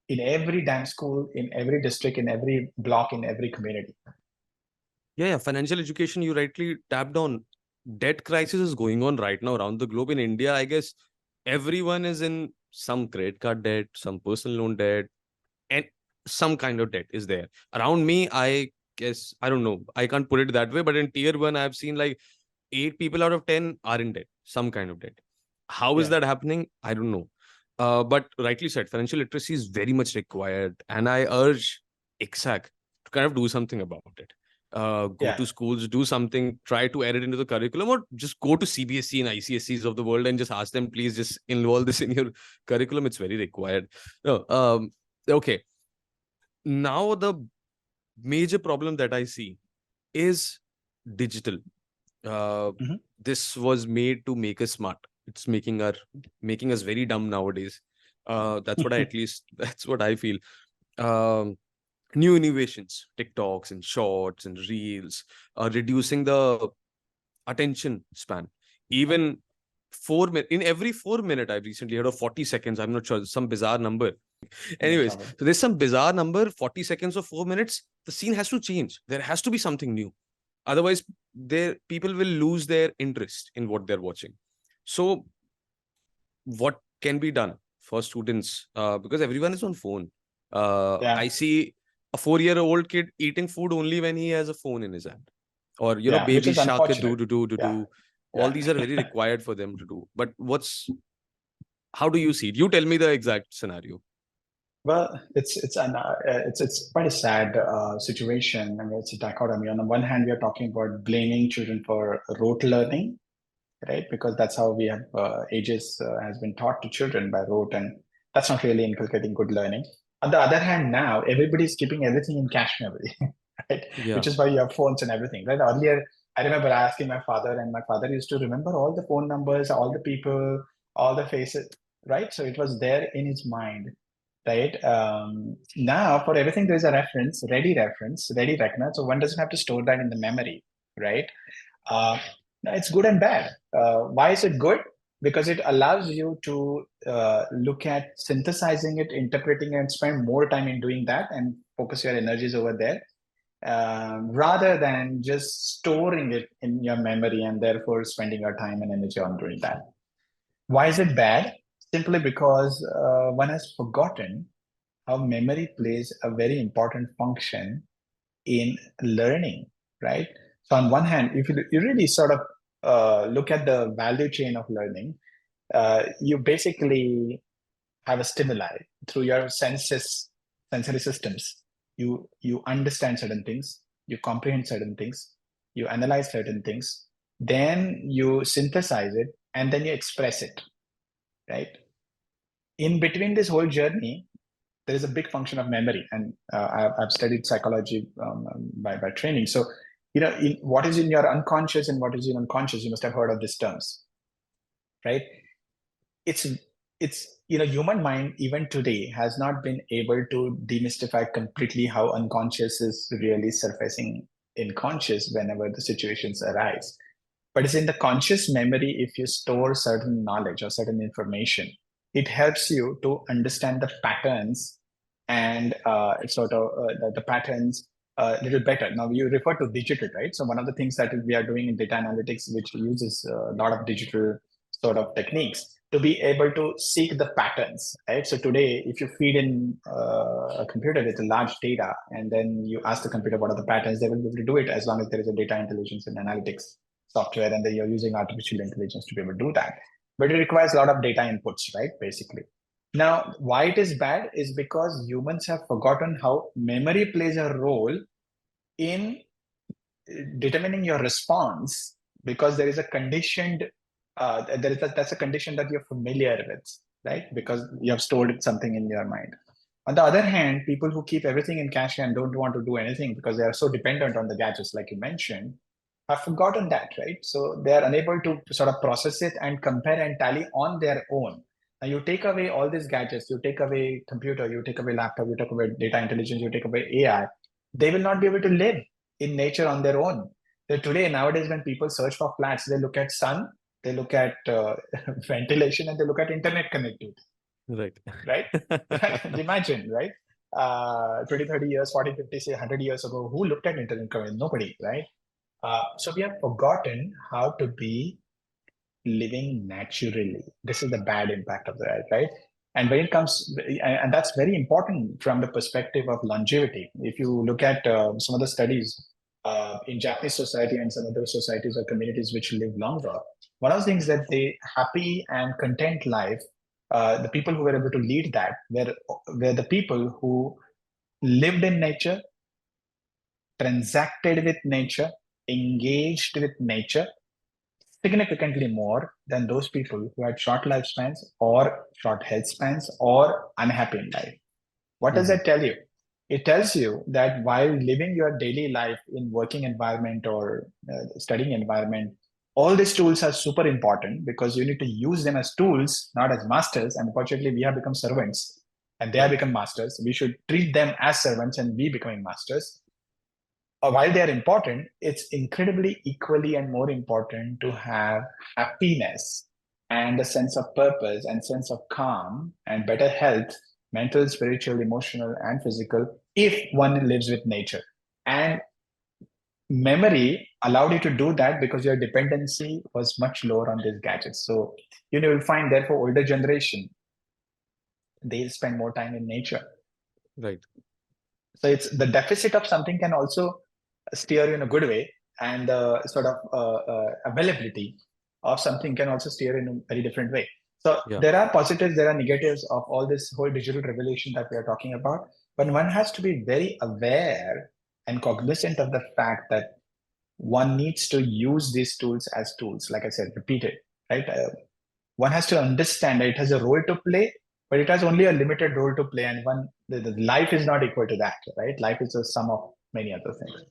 Speaker 2: in every damn school, in every district, in every block, in every community.
Speaker 1: Yeah. Financial education, you rightly tapped on. Debt crisis is going on right now around the globe. In India, I guess everyone is in some credit card debt, some personal loan debt, and some kind of debt is there. Around me, I guess, I don't know, I can't put it that way, but in tier one, I've seen like 8 people out of 10 are in debt, some kind of debt. How is
Speaker 2: Yeah.
Speaker 1: that happening? I don't know. But rightly said, financial literacy is very much required. And I urge EKSAQ to kind of do something about it. Go
Speaker 2: Yeah.
Speaker 1: to schools, do something, try to add it into the curriculum, or just go to CBSE and ICSEs of the world and just ask them, please just involve this in your curriculum. It's very required. No, okay. Now, the major problem that I see is digital. Uh,
Speaker 2: Mhm.
Speaker 1: this was made to make us smart. It's making us very dumb nowadays. That's what I at least that's what I feel. Um, New innovations, TikToks and shorts and reels, are reducing the attention span. Even 4 minutes in every 4 minute, I've recently heard of 40 seconds. I'm not sure, some bizarre number.
Speaker 2: No
Speaker 1: Anyways,
Speaker 2: problem.
Speaker 1: so there's some bizarre number, 40 seconds or 4 minutes. The scene has to change. There has to be something new. Otherwise, people will lose their interest in what they're watching. So, what can be done for students? Because everyone is on phone.
Speaker 2: Yeah.
Speaker 1: I see a 4-year-old kid eating food only when he has a phone in his hand, or
Speaker 2: Yeah, which
Speaker 1: baby
Speaker 2: is
Speaker 1: shark
Speaker 2: unfortunate. Yeah.
Speaker 1: do. All
Speaker 2: Yeah.
Speaker 1: these are very required for them to do. But how do you see it? You tell me the exact scenario.
Speaker 2: Well, it's quite a sad situation. I mean, it's a dichotomy. On the one hand, we are talking about blaming children for rote learning, right? Because that's how we have ages has been taught to children by rote, and that's not really inculcating good learning. On the other hand, now everybody's keeping everything in cache memory, right?
Speaker 1: Yeah.
Speaker 2: Which is why you have phones and everything, right? Earlier, I remember asking my father, and my father used to remember all the phone numbers, all the people, all the faces, right? So it was there in his mind, right? Now, for everything, there is a reference, ready reckoner. So one doesn't have to store that in the memory, right? Uh, no, it's good and bad. Why is it good? Because it allows you to look at synthesizing it, interpreting it, and spend more time in doing that and focus your energies over there rather than just storing it in your memory and therefore spending your time and energy on doing that. Why is it bad? Simply because one has forgotten how memory plays a very important function in learning, right? So on one hand, if you really sort of look at the value chain of learning, you basically have a stimuli through your sensory systems. You understand certain things, you comprehend certain things, you analyze certain things, then you synthesize it, and then you express it, right? In between this whole journey, there is a big function of memory, and I've studied psychology by training. So, what is in your unconscious and what is in unconscious, you must have heard of these terms, right? It's human mind even today has not been able to demystify completely how unconscious is really surfacing in conscious whenever the situations arise. But it's in the conscious memory, if you store certain knowledge or certain information, it helps you to understand the patterns and the patterns a little better. Now, you refer to digital, right? So one of the things that we are doing in data analytics, which uses a lot of digital sort of techniques to be able to seek the patterns, right? So today, if you feed in a computer with large data and then you ask the computer what are the patterns, they will be able to do it as long as there is a data intelligence and analytics software and then you're using artificial intelligence to be able to do that. But it requires a lot of data inputs, right? Basically. Now, why it is bad is because humans have forgotten how memory plays a role in determining your response because there is a conditioned, that's a condition that you're familiar with, right? Because you have stored something in your mind. On the other hand, people who keep everything in cache and don't want to do anything because they are so dependent on the gadgets, like you mentioned, have forgotten that, right? So they are unable to sort of process it and compare and tally on their own. Now you take away all these gadgets, you take away computer, you take away laptop, you take away data intelligence, you take away AI, they will not be able to live in nature on their own. So today, nowadays, when people search for flats, they look at sun, they look at ventilation, and they look at internet connectivity,
Speaker 1: Right.
Speaker 2: right? Imagine, right? 20, 30 years, 40, 50, say 100 years ago, who looked at internet connectivity? Nobody, right? So we have forgotten how to be living naturally. This is the bad impact of that, right? And when it comes, and that's very important from the perspective of longevity. If you look at some of the studies in Japanese society and some other societies or communities which live longer, one of the things that they happy and content life, the people who were able to lead that were the people who lived in nature, transacted with nature, engaged with nature, significantly more than those people who had short lifespans or short health spans or unhappy in life. What does
Speaker 1: Mhm.
Speaker 2: that tell you? It tells you that while living your daily life in working environment or studying environment, all these tools are super important because you need to use them as tools, not as masters. And unfortunately, we have become servants and they have
Speaker 1: Right.
Speaker 2: become masters. We should treat them as servants and we becoming masters. While they are important, it's incredibly equally and more important to have happiness and a sense of purpose and sense of calm and better health, mental, spiritual, emotional, and physical, if one lives with nature. And memory allowed you to do that because your dependency was much lower on these gadgets. So you'll find therefore older generation, they spend more time in nature.
Speaker 1: Right.
Speaker 2: So it's the deficit of something can also steer you in a good way, and the sort of availability of something can also steer in a very different way. So
Speaker 1: Yeah.
Speaker 2: there are positives, there are negatives of all this whole digital revolution that we are talking about, but one has to be very aware and cognizant of the fact that one needs to use these tools as tools, like I said, repeated, right? One has to understand that it has a role to play, but it has only a limited role to play, and the life is not equal to that, right? Life is a sum of many other things.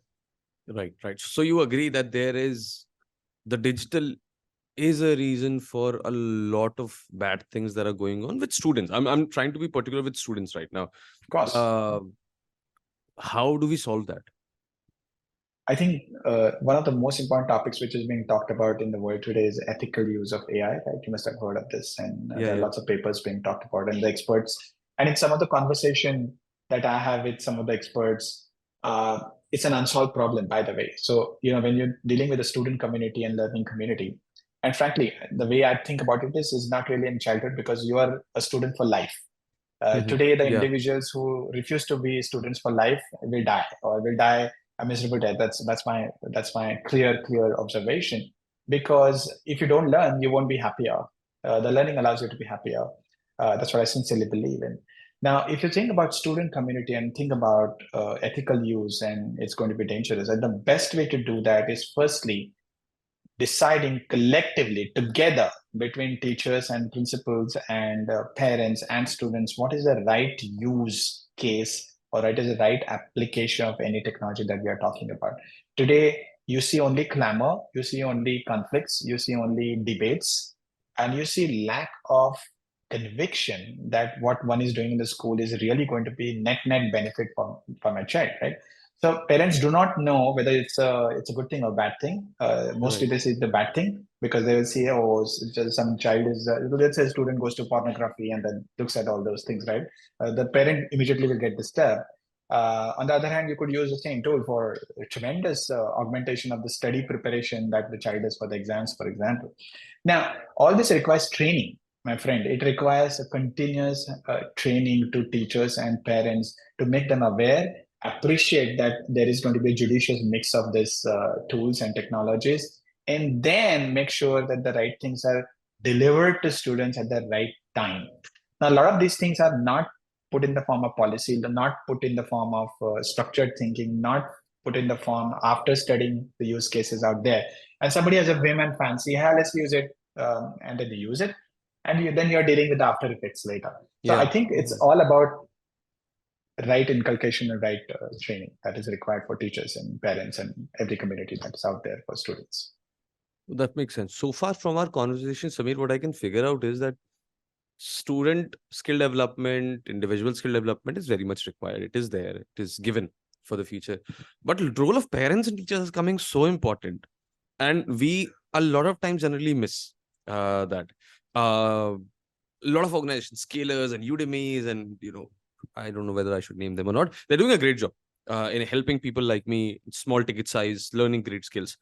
Speaker 1: Right. Right. So you agree that the digital is a reason for a lot of bad things that are going on with students. I'm trying to be particular with students right now.
Speaker 2: Of course,
Speaker 1: Uh, how do we solve that?
Speaker 2: I think one of the most important topics which is being talked about in the world today is ethical use of AI, right? You must have heard of this, and
Speaker 1: Yeah.
Speaker 2: there are
Speaker 1: Yeah.
Speaker 2: lots of papers being talked about, and the experts. And in some of the conversation that I have with some of the experts, uh, it's an unsolved problem, by the way. So, when you're dealing with the student community and learning community, and frankly, the way I think about it is not really in childhood, because you are a student for life. Today, the
Speaker 1: Yeah.
Speaker 2: individuals who refuse to be students for life will die, or will die a miserable death. That's my clear observation. Because if you don't learn, you won't be happier. The learning allows you to be happier. That's what I sincerely believe in. Now, if you think about student community and think about ethical use, and it's going to be dangerous, and the best way to do that is firstly deciding collectively together between teachers and principals and parents and students what is the right use case, or what is the right application of any technology that we are talking about. Today you see only clamor, you see only conflicts, you see only debates, and you see lack of conviction that what one is doing in the school is really going to be net benefit for my child, right? So parents do not know whether it's a good thing or bad thing. Mostly
Speaker 1: Right.
Speaker 2: they see the bad thing, because they will see, oh, it's just some child is, let's say a student goes to pornography and then looks at all those things, right? The parent immediately will get disturbed. On the other hand, you could use the same tool for tremendous augmentation of the study preparation that the child does for the exams, for example. Now, all this requires training, my friend. It requires a continuous training to teachers and parents to make them aware, appreciate that there is going to be a judicious mix of these tools and technologies, and then make sure that the right things are delivered to students at the right time. Now, a lot of these things are not put in the form of policy, not put in the form of structured thinking, not put in the form after studying the use cases out there. And somebody has a whim and fancy, yeah, let's use it, and then you use it, and then you're dealing with the after effects later. So I
Speaker 1: Yeah.
Speaker 2: think it's all about right inculcation and right training that is required for teachers and parents and every community that is out there for students.
Speaker 1: That makes sense. So far from our conversation, Samir, what I can figure out is that student skill development, individual skill development is very much required. It is there. It is given for the future. But the role of parents and teachers is coming so important, and we a lot of times generally miss that. A lot of organizations, Scalers and Udemy's, and I don't know whether I should name them or not. They're doing a great job in helping people like me, small ticket size, learning great skills.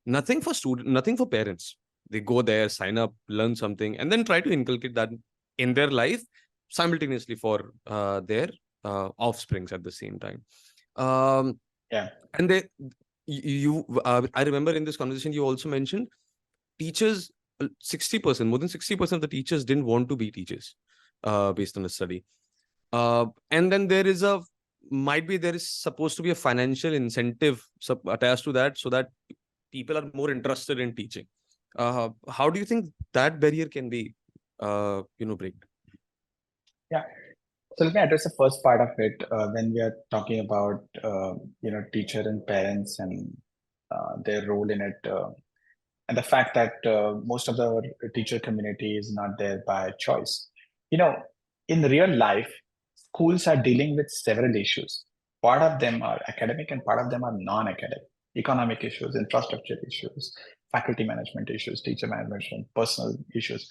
Speaker 1: Nothing for student, nothing for parents. They go there, sign up, learn something, and then try to inculcate that in their life simultaneously for their offsprings at the same time. Um,
Speaker 2: Yeah.
Speaker 1: and I remember in this conversation you also mentioned teachers. 60%, more than 60% of the teachers didn't want to be teachers, based on a study. And then there is supposed to be a financial incentive attached to that, so that people are more interested in teaching. How do you think that barrier can be, break?
Speaker 2: Yeah. So let me address the first part of it when we are talking about teacher and parents and their role in it, and the fact that most of the teacher community is not there by choice. You know, in real life, schools are dealing with several issues. Part of them are academic and part of them are non-academic. Economic issues, infrastructure issues, faculty management issues, teacher management, personal issues.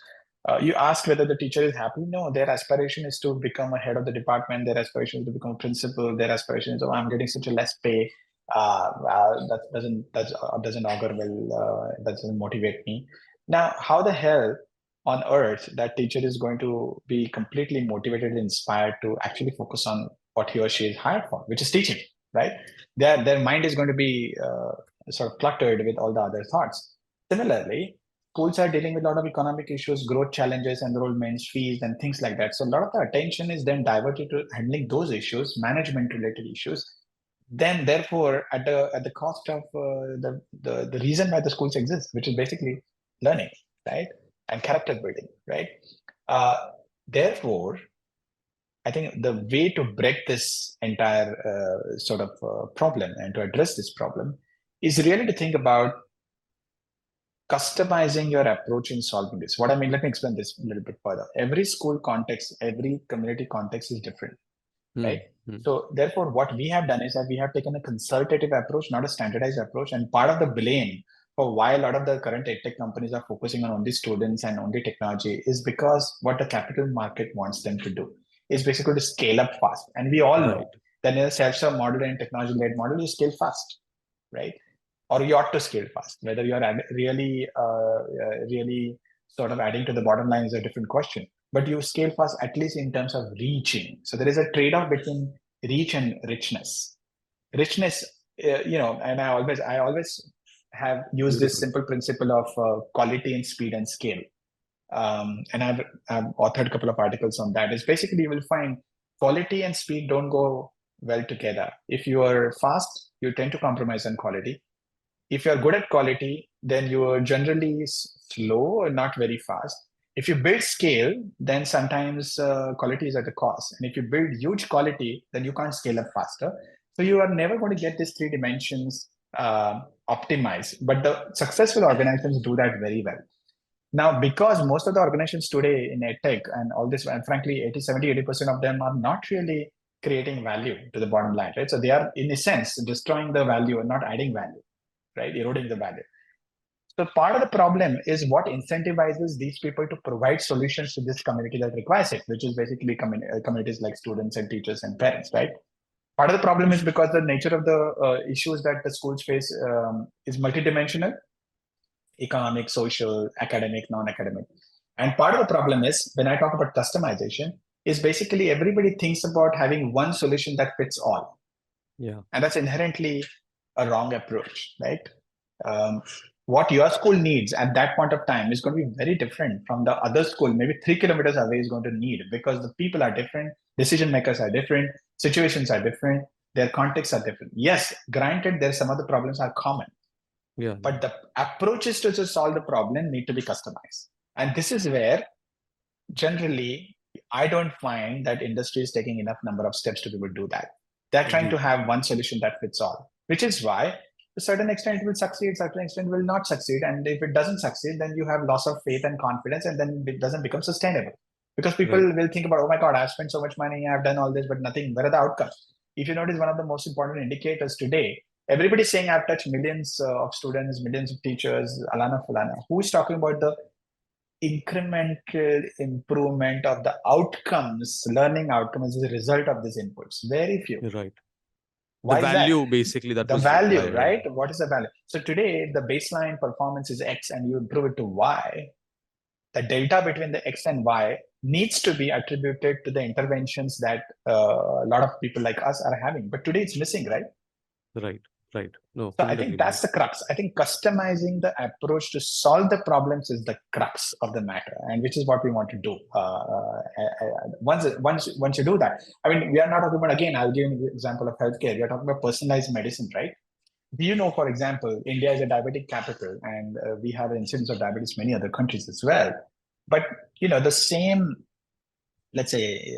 Speaker 2: You asked whether the teacher is happy. No, their aspiration is to become a head of the department. Their aspiration is to become a principal. Their aspiration is, oh, I'm getting such a less pay. That doesn't augur well. That doesn't motivate me. Now, how the hell on earth that teacher is going to be completely motivated and inspired to actually focus on what he or she is hired for, which is teaching, right? Their mind is going to be sort of cluttered with all the other thoughts. Similarly, schools are dealing with a lot of economic issues, growth challenges, enrollments, fees, and things like that. So a lot of the attention is then diverted to handling those issues, management-related issues. Then, therefore, at the cost of the reason why the schools exist, which is basically learning, right, and character building, right. Therefore, I think the way to break this entire sort of problem and to address this problem is really to think about customizing your approach in solving this. What I mean, let me explain this a little bit further. Every school context, every community context is different, right? So therefore, what we have done is that we have taken a consultative approach, not a standardized approach. And part of the blame for why a lot of the current edtech companies are focusing on only students and only technology is because what the capital market wants them to do is basically to scale up fast. And we all know that in a self-serve model and technology-led model, you scale fast, right? Or you ought to scale fast. Whether you're really sort of adding to the bottom line is a different question. But you scale fast, at least in terms of reaching. So there is a trade-off between reach and richness. Richness, and I always have used this simple principle of quality and speed and scale. And I've authored a couple of articles on that. It's basically, you will find quality and speed don't go well together. If you are fast, you tend to compromise on quality. If you're good at quality, then you are generally slow and not very fast. If you build scale, then sometimes quality is at a cost. And if you build huge quality, then you can't scale up faster. So you are never going to get these three dimensions optimized. But the successful organizations do that very well. Now, because most of the organizations today in EdTech and all this, and frankly, 80% of them are not really creating value to the bottom line, right? So they are, in a sense, destroying the value and not adding value, right? Eroding the value. So part of the problem is what incentivizes these people to provide solutions to this community that requires it, which is basically communities like students and teachers and parents, right? Part of the problem is because the nature of the issues that the schools face is multidimensional: economic, social, academic, non-academic. And part of the problem is, when I talk about customization, is basically everybody thinks about having one solution that fits all.
Speaker 1: Yeah.
Speaker 2: And that's inherently a wrong approach, right? What your school needs at that point of time is going to be very different from the other school, maybe 3 kilometers away, is going to need, because the people are different, decision makers are different, situations are different, their contexts are different. Yes, granted, there some of the problems are common.
Speaker 1: Yeah.
Speaker 2: But the approaches to solve the problem need to be customized. And this is where generally I don't find that industry is taking enough number of steps to be able to do that. They're trying to have one solution that fits all, which is why to a certain extent it will succeed, certain extent will not succeed. And if it doesn't succeed, then you have loss of faith and confidence, and then it doesn't become sustainable. Because people will think about, oh my God, I've spent so much money, I've done all this, but nothing. Where are the outcomes? If you notice, one of the most important indicators today, everybody's saying I've touched millions of students, millions of teachers, Alana Fulana. Who's talking about the incremental improvement of the outcomes, learning outcomes as a result of these inputs? Very few.
Speaker 1: Right.
Speaker 2: Why
Speaker 1: the
Speaker 2: is
Speaker 1: value,
Speaker 2: that?
Speaker 1: basically, that
Speaker 2: the
Speaker 1: was
Speaker 2: value, right? What is the value? So today, the baseline performance is X and you improve it to Y. The delta between the X and Y needs to be attributed to the interventions that a lot of people like us are having. But today it's missing, right?
Speaker 1: Right. No,
Speaker 2: so I think that's the crux. I think customizing the approach to solve the problems is the crux of the matter, and which is what we want to do. Once you do that, I mean, we are not talking about, again, I'll give you an example of healthcare. We are talking about personalized medicine, right? Do you know, for example, India is a diabetic capital, and we have an incidence of diabetes in many other countries as well. But the same, let's say,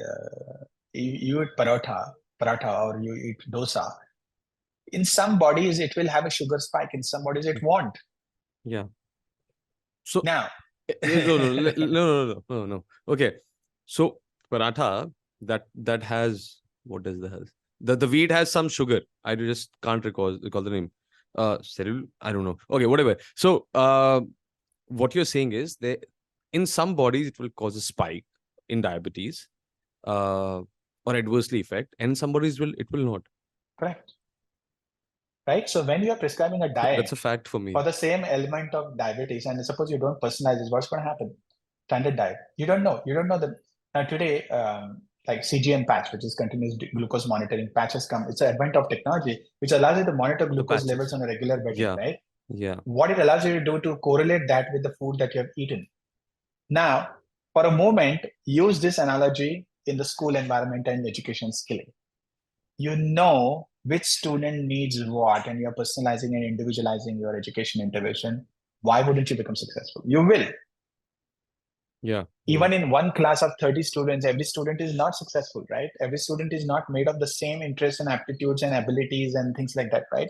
Speaker 2: you eat paratha, or you eat dosa. In some bodies, it will have a sugar spike. In some bodies, it won't.
Speaker 1: Yeah. So
Speaker 2: now,
Speaker 1: no. Okay. So paratha, that has, what does that has? The wheat has some sugar. I just can't recall the name. Cereal, I don't know. Okay, whatever. So what you're saying is that in some bodies it will cause a spike in diabetes, or adversely affect, and some bodies it will not.
Speaker 2: Correct. Right? So when you are prescribing a diet,
Speaker 1: that's a fact for me,
Speaker 2: for the same element of diabetes, and suppose you don't personalize this, what's going to happen? Standard diet. You don't know. Now today, like CGM patch, which is continuous glucose monitoring patches come. It's an advent of technology which allows you to monitor
Speaker 1: The
Speaker 2: glucose levels
Speaker 1: patches.
Speaker 2: on a regular basis,
Speaker 1: Yeah.
Speaker 2: right?
Speaker 1: Yeah.
Speaker 2: What it allows you to do to correlate that with the food that you have eaten. Now, for a moment, use this analogy in the school environment and education skilling. You know which student needs what, and you're personalizing and individualizing your education intervention. Why wouldn't you become successful? You will.
Speaker 1: Yeah.
Speaker 2: Even in one class of 30 students, every student is not successful, right? Every student is not made of the same interests and aptitudes and abilities and things like that, right?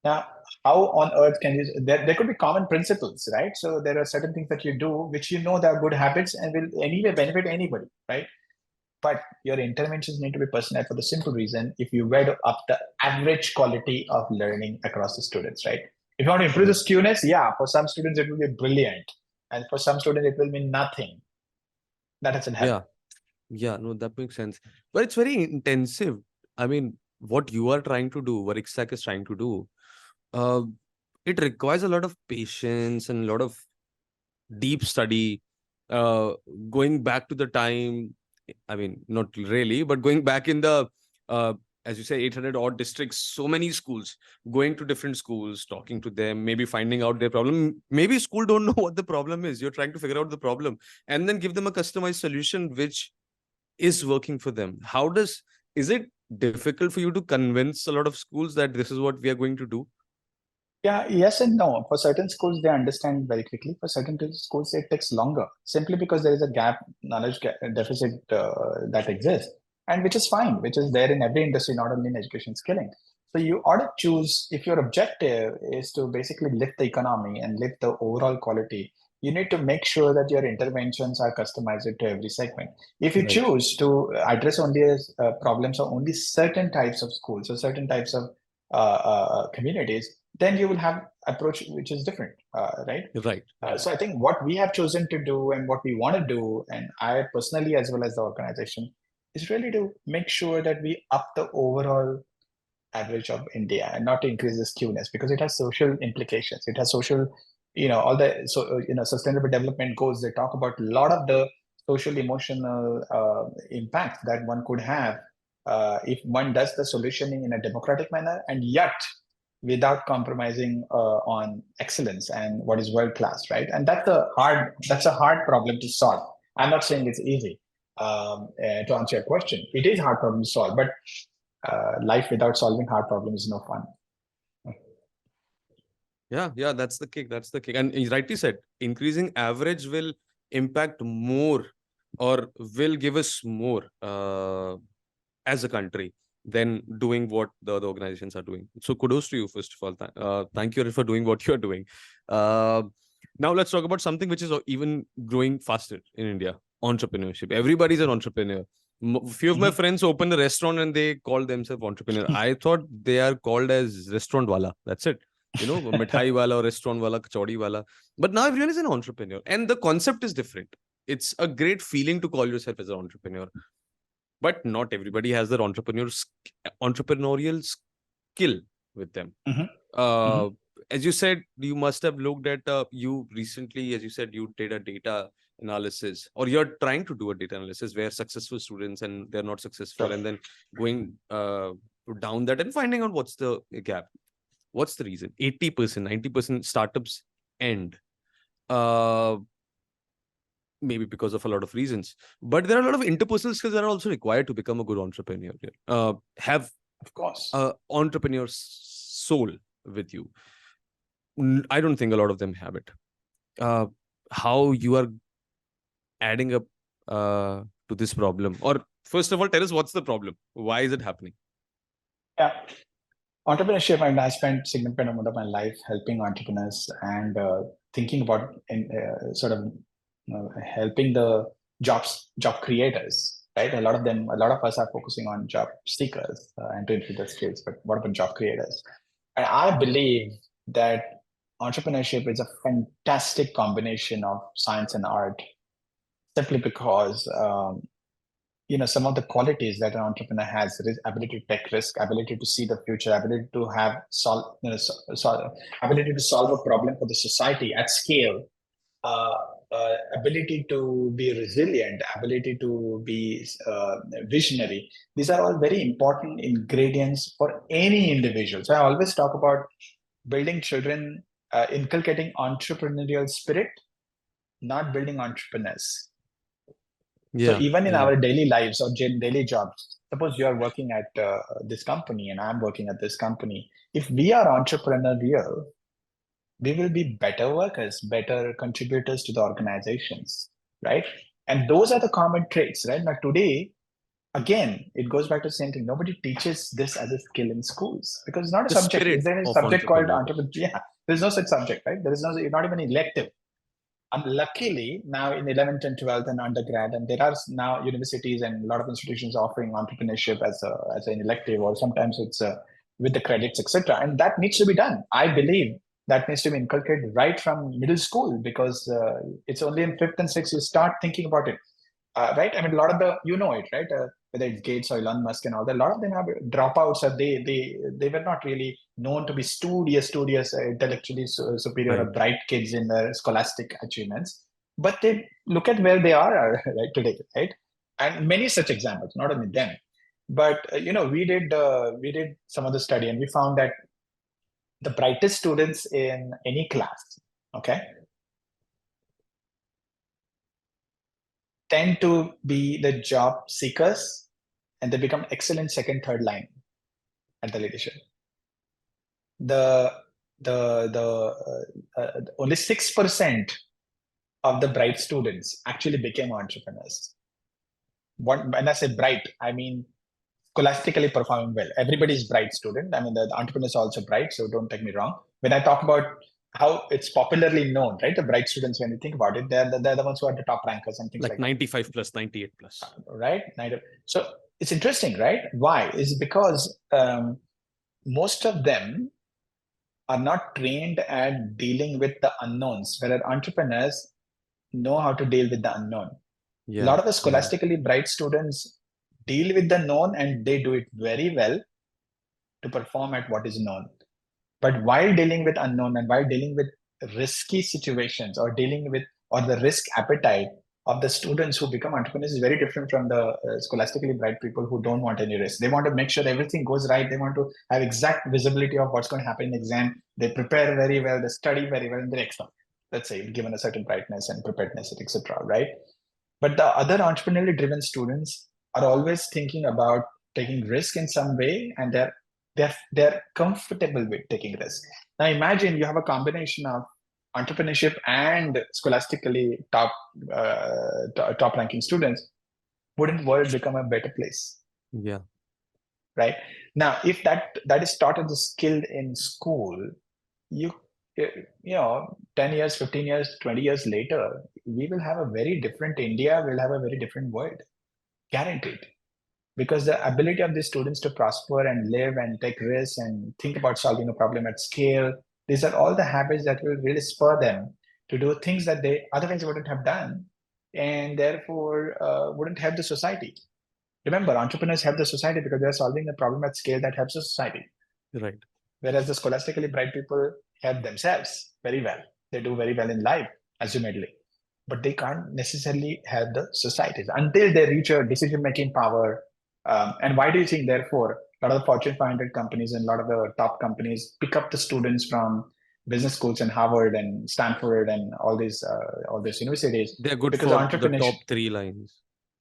Speaker 2: Now, how on earth can you, there could be common principles, right? So there are certain things that you do, which you know they are good habits and will anyway benefit anybody, right? But your interventions need to be personalized for the simple reason if you were to up the average quality of learning across the students, right? If you want to improve the
Speaker 1: Yeah.
Speaker 2: skewness, yeah, for some students it will be brilliant. And for some students it will mean nothing. That doesn't help.
Speaker 1: Yeah. Yeah. No, that makes sense. But it's very intensive. I mean, what you are trying to do, what EKSAQ is trying to do, uh, it requires a lot of patience and a lot of deep study, uh, going back to the time, I mean, not really, but going back in the, uh, as you say, 800 odd districts, so many schools, going to different schools, talking to them, maybe finding out their problem. Maybe school don't know what the problem is. You're trying to figure out the problem and then give them a customized solution which is working for them. Is it difficult for you to convince a lot of schools that this is what we are going to do?
Speaker 2: Yeah, yes and no. For certain schools, they understand very quickly. For certain schools, it takes longer simply because there is a knowledge deficit that exists, and which is fine, which is there in every industry, not only in education skilling. So you ought to choose, if your objective is to basically lift the economy and lift the overall quality, you need to make sure that your interventions are customized to every segment. If you
Speaker 1: Right.
Speaker 2: choose to address only problems of only certain types of schools or certain types of communities, then you will have approach which is different, right?
Speaker 1: Right. Right.
Speaker 2: So I think what we have chosen to do and what we want to do, and I personally as well as the organization, is really to make sure that we up the overall average of India and not to increase the skewness because it has social implications. It has social, all the sustainable development goals. They talk about a lot of the social emotional impact that one could have if one does the solutioning in a democratic manner and yet without compromising on excellence and what is world class, right? And that's a hard problem to solve. I'm not saying it's easy. To answer your question, it is a hard problem to solve, but life without solving hard problems is no fun.
Speaker 1: Yeah, yeah, that's the kick. That's the kick. And you rightly said, increasing average will impact more or will give us more as a country than doing what the other organizations are doing. So kudos to you, first of all. Thank you for doing what you're doing. Uh, Now let's talk about something which is even growing faster in India: entrepreneurship. Everybody's an entrepreneur. Few of my friends open a restaurant and they call themselves entrepreneur. I thought they are called as restaurant wala. That's it. Mithai wala or restaurant wala, kachori wala. But now everyone is an entrepreneur. And the concept is different. It's a great feeling to call yourself as an entrepreneur. But not everybody has their entrepreneurial skill with them.
Speaker 2: Mhm.
Speaker 1: Uh,
Speaker 2: Mhm.
Speaker 1: as you said, you must have looked at, you recently, as you said, you did a data analysis, or you're trying to do a data analysis where successful students and they're not successful,
Speaker 2: Sure.
Speaker 1: and then going down that and finding out what's the gap. What's the reason? 80%, 90% startups end. Uh, Maybe because of a lot of reasons. But there are a lot of interpersonal skills that are also required to become a good entrepreneur. Have
Speaker 2: Of course.
Speaker 1: a entrepreneur's soul with you. I don't think a lot of them have it. How you are adding up to this problem? Or first of all, tell us what's the problem? Why is it happening?
Speaker 2: Yeah. Entrepreneurship, and I spent significant amount of my life helping entrepreneurs and thinking about sort of helping the job creators, right? A lot of us are focusing on job seekers and to improve their skills, but what about job creators? And I believe that entrepreneurship is a fantastic combination of science and art, simply because some of the qualities that an entrepreneur has is ability to take risk, ability to see the future, ability to have ability to solve a problem for the society at scale, ability to be resilient, ability to be visionary. These are all very important ingredients for any individual. So I always talk about building children, inculcating entrepreneurial spirit, not building entrepreneurs. So
Speaker 1: Yeah,
Speaker 2: even in
Speaker 1: yeah.
Speaker 2: our daily lives or daily jobs, suppose you are working at this company and I'm working at this company. If we are entrepreneurial, we will be better workers, better contributors to the organizations, right? And those are the common traits, right? Now today, again, it goes back to the same thing. Nobody teaches this as a skill in schools because it's not a
Speaker 1: The
Speaker 2: subject. Is
Speaker 1: spirit
Speaker 2: there a
Speaker 1: of
Speaker 2: subject called
Speaker 1: entrepreneur.
Speaker 2: entrepreneurship? Yeah, there's no such subject, right? There is no, not even elective. And luckily, now in 11th and 12th and undergrad, and there are now universities and a lot of institutions offering entrepreneurship as an elective, or sometimes it's with the credits, etc. And that needs to be done. I believe that needs to be inculcated right from middle school because it's only in fifth and sixth you start thinking about it. Right? I mean, a lot of the, you know it, right? Whether it's Gates or Elon Musk and all that, a lot of them have dropouts, or they were not really known to be studious, intellectually superior or
Speaker 1: Right.
Speaker 2: bright kids in their scholastic achievements. But they look at where they are right today, right? And many such examples, not only them. But we did some of the study, and we found that the brightest students in any class, okay, tend to be the job seekers, and they become excellent second, third line at the leadership. The only 6% of the bright students actually became entrepreneurs. When I say bright, I mean scholastically performing well. Everybody is bright student. I mean the entrepreneurs are also bright, so don't take me wrong. When I talk about how it's popularly known, right? The bright students, when you think about it, they're the ones who are the top rankers and things
Speaker 1: Like
Speaker 2: like that.
Speaker 1: 95 plus, 98 plus.
Speaker 2: Right? So it's interesting, right? Why? Is because most of them are not trained at dealing with the unknowns, whereas entrepreneurs know how to deal with the unknown. A
Speaker 1: Yeah,
Speaker 2: lot of the
Speaker 1: yeah.
Speaker 2: scholastically bright students deal with the known and they do it very well to perform at what is known. But while dealing with unknown and while dealing with risky situations or dealing with or the risk appetite of the students who become entrepreneurs is very different from the scholastically bright people who don't want any risk. They want to make sure everything goes right. They want to have exact visibility of what's going to happen in the exam. They prepare very well. They study very well, and they excel. Let's say, given a certain brightness and preparedness, etc. Right? But the other entrepreneurially driven students are always thinking about taking risk in some way, and they're comfortable with taking risk. Now imagine you have a combination of entrepreneurship and scholastically top ranking students. Wouldn't world become a better place?
Speaker 1: Yeah.
Speaker 2: Right? Now, if that is taught as a skill in school, you you know 10 years, 15 years, 20 years later, we will have a very different India. We'll have a very different world, guaranteed, because the ability of these students to prosper and live and take risks and think about solving a problem at scale, these are all the habits that will really spur them to do things that they otherwise wouldn't have done, and therefore wouldn't help the society. Remember, entrepreneurs help the society because they're solving a problem at scale that helps the society,
Speaker 1: Right.
Speaker 2: whereas the scholastically bright people help themselves very well. They do very well in life, assumedly, but they can't necessarily help the societies until they reach a decision-making power. And why do you think, therefore, a lot of the Fortune 500 companies and a lot of the top companies pick up the students from business schools in Harvard and Stanford and all these universities?
Speaker 1: They're good
Speaker 2: Because
Speaker 1: for the
Speaker 2: entrepreneurship,
Speaker 1: top three lines.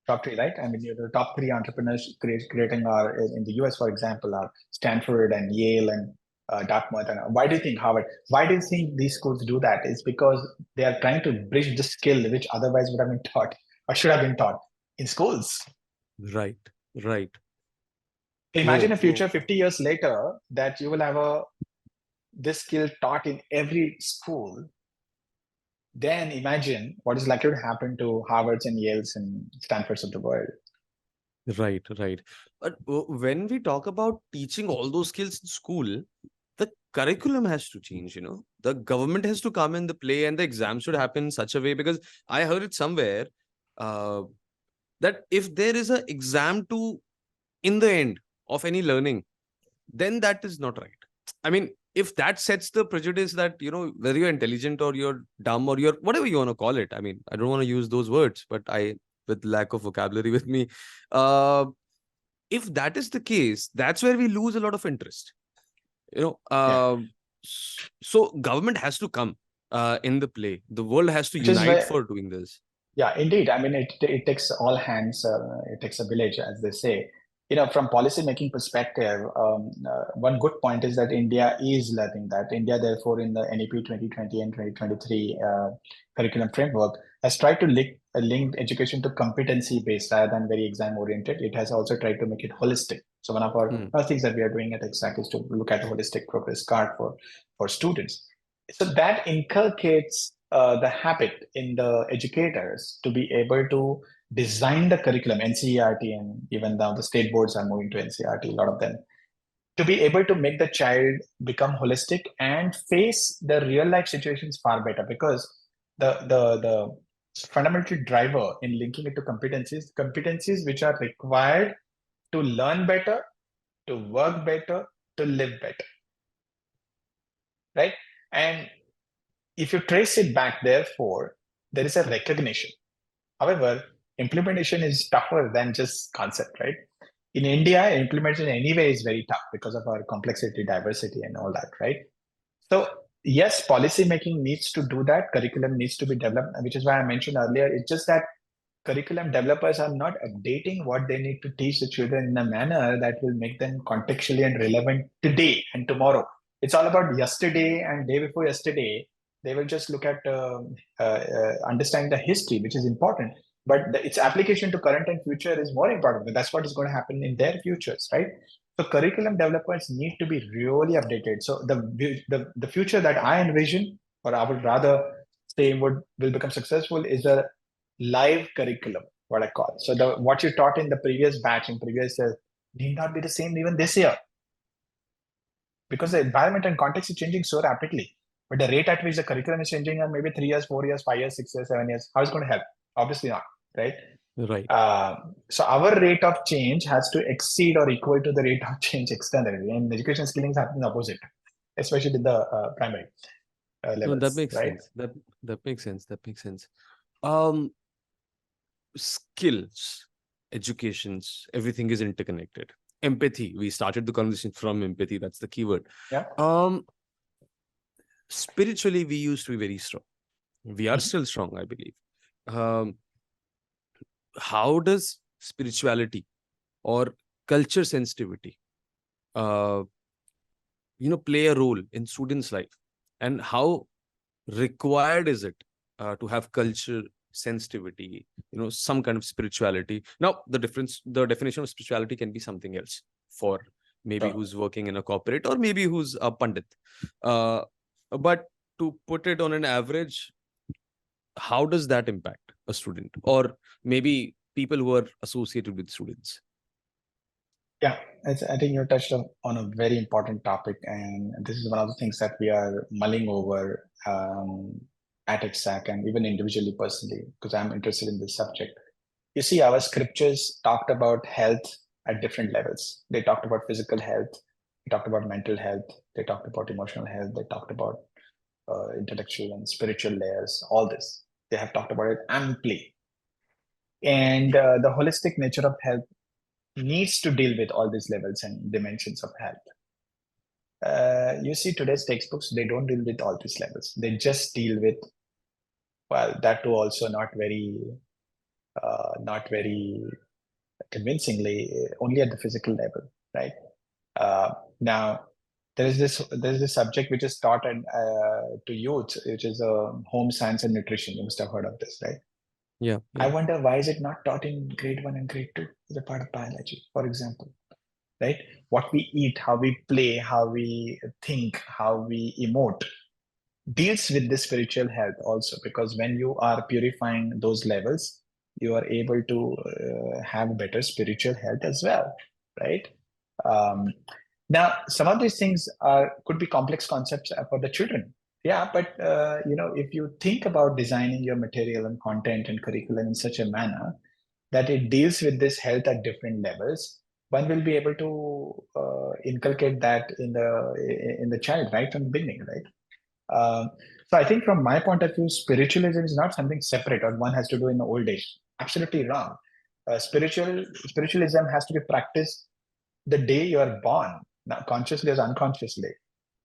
Speaker 2: top three, right? I mean, the top three entrepreneurs creating are in the US, for example, are Stanford and Yale and Dartmouth. And why do you think Harvard? Why do you think these schools do that? It's because they are trying to bridge the skill which otherwise would have been taught or should have been taught in schools.
Speaker 1: Right. Right.
Speaker 2: Imagine
Speaker 1: Whoa,
Speaker 2: a
Speaker 1: whoa.
Speaker 2: future 50 years later that you will have this skill taught in every school. Then imagine what is likely to happen to Harvards and Yales and Stanfords of the world.
Speaker 1: Right, right. But when we talk about teaching all those skills in school, the curriculum has to change, you know. The government has to come in the play and the exam should happen in such a way, because I heard it somewhere uh, that if there is an exam to in the end of any learning, then that is not right. I mean, if that sets the prejudice that, whether you're intelligent or you're dumb or you're whatever you want to call it, I mean, I don't want to use those words, but with lack of vocabulary with me, uh, if that is the case, that's where we lose a lot of interest.
Speaker 2: Yeah.
Speaker 1: So government has to come in the play. The world has to
Speaker 2: Which is
Speaker 1: unite
Speaker 2: where,
Speaker 1: for doing this.
Speaker 2: yeah, indeed. I mean, it takes all hands. It takes a village, as they say. From policy making perspective, one good point is that India is learning that. India, therefore, in the NEP 2020 and 2023 curriculum framework, has tried to link education to competency based rather than very exam oriented. It has also tried to make it holistic. So one of our first things that we are doing at EKSAQ is to look at a holistic progress card for students. So that inculcates the habit in the educators to be able to design the curriculum, NCERT, and even now the state boards are moving to NCERT, a lot of them, to be able to make the child become holistic and face the real life situations far better. Because the fundamental driver in linking it to competencies which are required to learn better, to work better, to live better, right? And if you trace it back, therefore, there is a recognition. However, implementation is tougher than just concept, right? In India, implementation anyway is very tough because of our complexity, diversity, and all that, right? So yes, policy making needs to do that. Curriculum needs to be developed, which is why I mentioned earlier. It's just that curriculum developers are not updating what they need to teach the children in a manner that will make them contextually and relevant today and tomorrow. It's all about yesterday and day before yesterday. They will just look at understanding the history, which is important, but its application to current and future is more important. But that's what is going to happen in their futures, right? So curriculum developers need to be really updated. So the future that I envision, or I would rather say will become successful, is a live curriculum, what I call. So what you taught in the previous batch, in previous year, need not be the same even this year, because the environment and context is changing so rapidly. But the rate at which the curriculum is changing are maybe 3 years, 4 years, 5 years, 6 years, 7 years. How is it going to help? Obviously not, right?
Speaker 1: Right.
Speaker 2: So our rate of change has to exceed or equal to the rate of change externally. And education skilling is happening opposite, especially in the primary levels.
Speaker 1: No, that makes
Speaker 2: right?
Speaker 1: sense. That makes sense. That makes sense. Um, Skills, educations, everything is interconnected. Empathy. We started the conversation from empathy. That's the keyword.
Speaker 2: Yeah.
Speaker 1: Spiritually, we used to be very strong. We are still strong, I believe. How does spirituality or culture sensitivity, play a role in students' life, and how required is it to have culture sensitivity, some kind of spirituality? Now, the definition of spirituality can be something else for maybe who's working in a corporate or maybe who's a pandit. But to put it on an average, how does that impact a student or maybe people who are associated with students?
Speaker 2: Yeah, I think you touched on a very important topic, and this is one of the things that we are mulling over at EKSAQ and even individually, personally, because I'm interested in this subject. You see, our scriptures talked about health at different levels. They talked about physical health, they talked about mental health, they talked about emotional health, they talked about intellectual and spiritual layers, all this. They have talked about it amply. And the holistic nature of health needs to deal with all these levels and dimensions of health. You see, today's textbooks, they don't deal with all these levels. They just deal with, well, that too also not very convincingly, only at the physical level, right? Now, there's this subject which is taught to youth, which is home science and nutrition. You must have heard of this, right?
Speaker 1: Yeah.
Speaker 2: I wonder, why is it not taught in grade 1 and grade 2 as a part of biology, for example? Right? What we eat, how we play, how we think, how we emote deals with the spiritual health also, because when you are purifying those levels, you are able to have better spiritual health as well, right? Now, some of these things could be complex concepts for the children. Yeah, but if you think about designing your material and content and curriculum in such a manner that it deals with this health at different levels, one will be able to inculcate that in the child right from the beginning, right? So I think from my point of view, spiritualism is not something separate or one has to do in the old age. Absolutely wrong. Spiritualism has to be practiced the day you are born, not consciously or unconsciously,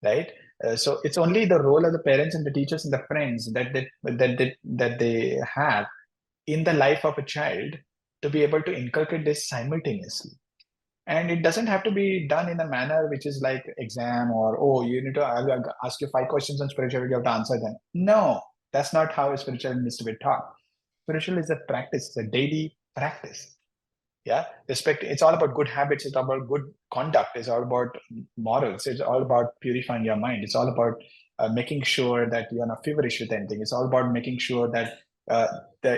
Speaker 2: right? So it's only the role of the parents and the teachers and the friends that they have in the life of a child to be able to inculcate this simultaneously. And it doesn't have to be done in a manner which is like exam or, oh, you need to ask you 5 questions on spirituality, you have to answer them. No, that's not how spirituality needs to be taught. Spiritual is a practice, it's a daily practice. Yeah, respect. It's all about good habits. It's all about good conduct. It's all about morals. It's all about purifying your mind. It's all about making sure that you're not feverish with anything. It's all about making sure that uh,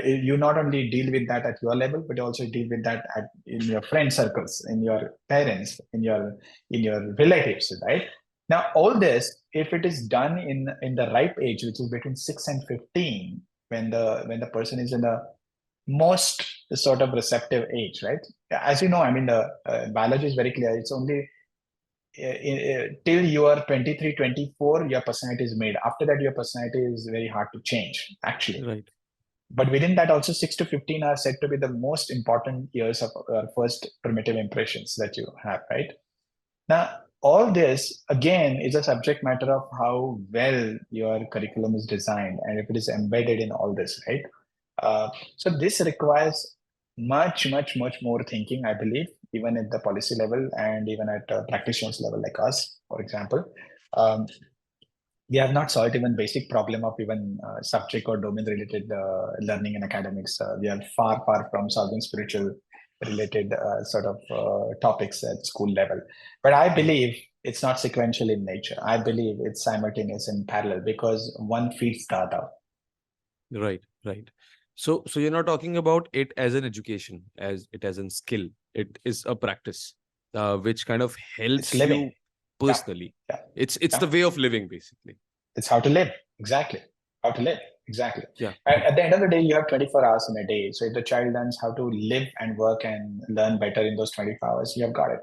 Speaker 2: you not only deal with that at your level, but also deal with that in your friend circles, in your parents, in your relatives, right? Now, all this, if it is done in the ripe age, which is between 6 and 15, when the person is in the most sort of receptive age, right? As you know, I mean, the biology is very clear. It's only till you are 23, 24, your personality is made. After that, your personality is very hard to change, actually.
Speaker 1: Right.
Speaker 2: But within that, also 6 to 15 are said to be the most important years of first primitive impressions that you have, right? Now, all this, again, is a subject matter of how well your curriculum is designed and if it is embedded in all this, right? So this requires much, much, much more thinking, I believe, even at the policy level and even at practitioners level like us, for example. Um, we have not solved even basic problem of even subject or domain related learning and academics. We are far, far from solving spiritual related sort of topics at school level. But I believe it's not sequential in nature. I believe it's simultaneous and parallel because one feeds the other.
Speaker 1: Right. Right. So you're not talking about it as an education, as it as a skill. It is a practice, which kind of
Speaker 2: It's
Speaker 1: helps
Speaker 2: living.
Speaker 1: you
Speaker 2: Yeah,
Speaker 1: personally.
Speaker 2: yeah,
Speaker 1: It's the
Speaker 2: yeah.
Speaker 1: way of living, basically.
Speaker 2: It's how to live. Exactly. How to live. Exactly.
Speaker 1: Yeah.
Speaker 2: At the end of the day, you have 24 hours in a day. So if the child learns how to live and work and learn better in those 24 hours, you have got it.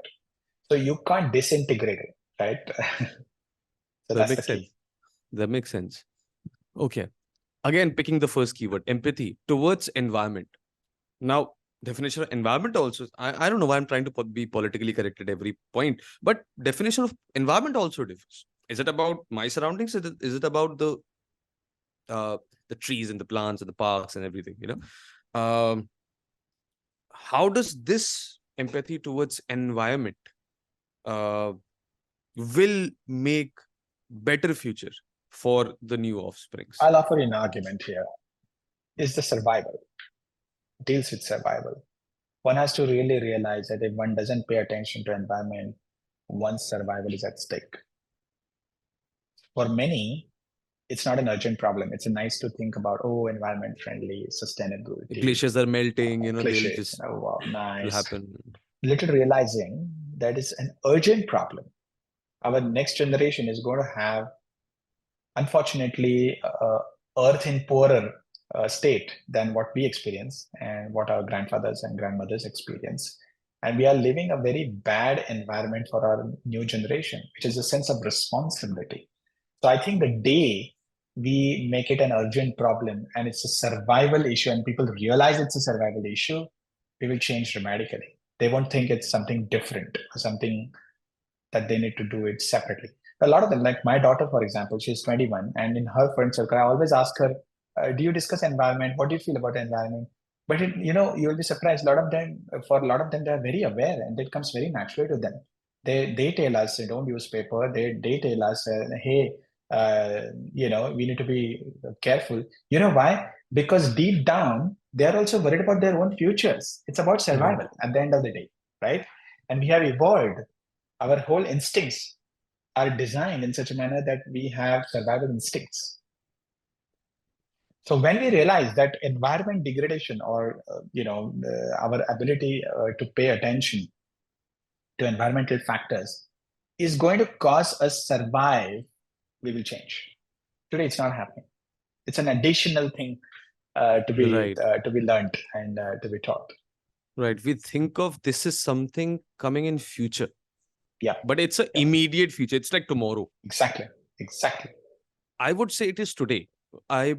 Speaker 2: So you can't disintegrate it, right? So
Speaker 1: That
Speaker 2: that's the
Speaker 1: makes sense.
Speaker 2: key.
Speaker 1: That makes sense. Okay. Again, picking the first keyword, empathy towards environment. Now, definition of environment also, I don't know why I'm trying to be politically correct at every point, but definition of environment also differs. Is it about my surroundings? Is it about uh, the trees and the plants and the parks and everything? How does this empathy towards environment uh, will make better future for the new offsprings?
Speaker 2: I'll offer you an argument here. Is the survival, deals with survival. One has to really realize that if one doesn't pay attention to environment, one's survival is at stake. For many, it's not an urgent problem. It's a nice to think about, oh, environment friendly, sustainability,
Speaker 1: Glaciers are melting, they'll
Speaker 2: cliches.
Speaker 1: just
Speaker 2: Oh, wow,
Speaker 1: will
Speaker 2: nice.
Speaker 1: happen.
Speaker 2: Little realizing that is an urgent problem. Our next generation is going to have, unfortunately, earth in poorer state than what we experience and what our grandfathers and grandmothers experience. And we are living a very bad environment for our new generation, which is a sense of responsibility. So I think the day we make it an urgent problem and it's a survival issue and people realize it's a survival issue, we will change dramatically. They won't think it's something different or something that they need to do it separately. A lot of them, like my daughter, for example, she's 21, and in her friend circle, I always ask her, "Do you discuss environment? What do you feel about environment?" But you'll be surprised. A lot of them, for a lot of them, they are very aware, and it comes very naturally to them. They tell us they don't use paper. They tell us, hey, we need to be careful. You know why? Because deep down, they are also worried about their own futures. It's about
Speaker 1: Right.
Speaker 2: survival at the end of the day, right? And we have evolved, our whole instincts are designed in such a manner that we have survival instincts. So when we realize that environment degradation or our ability to pay attention to environmental factors is going to cause us survive, we will change. Today, it's not happening. It's an additional thing to be
Speaker 1: Right.
Speaker 2: learned and to be taught.
Speaker 1: Right. We think of this is something coming in future,
Speaker 2: Yeah,
Speaker 1: but it's an
Speaker 2: yeah,
Speaker 1: immediate future. It's like tomorrow.
Speaker 2: exactly, exactly.
Speaker 1: I would say it is today. I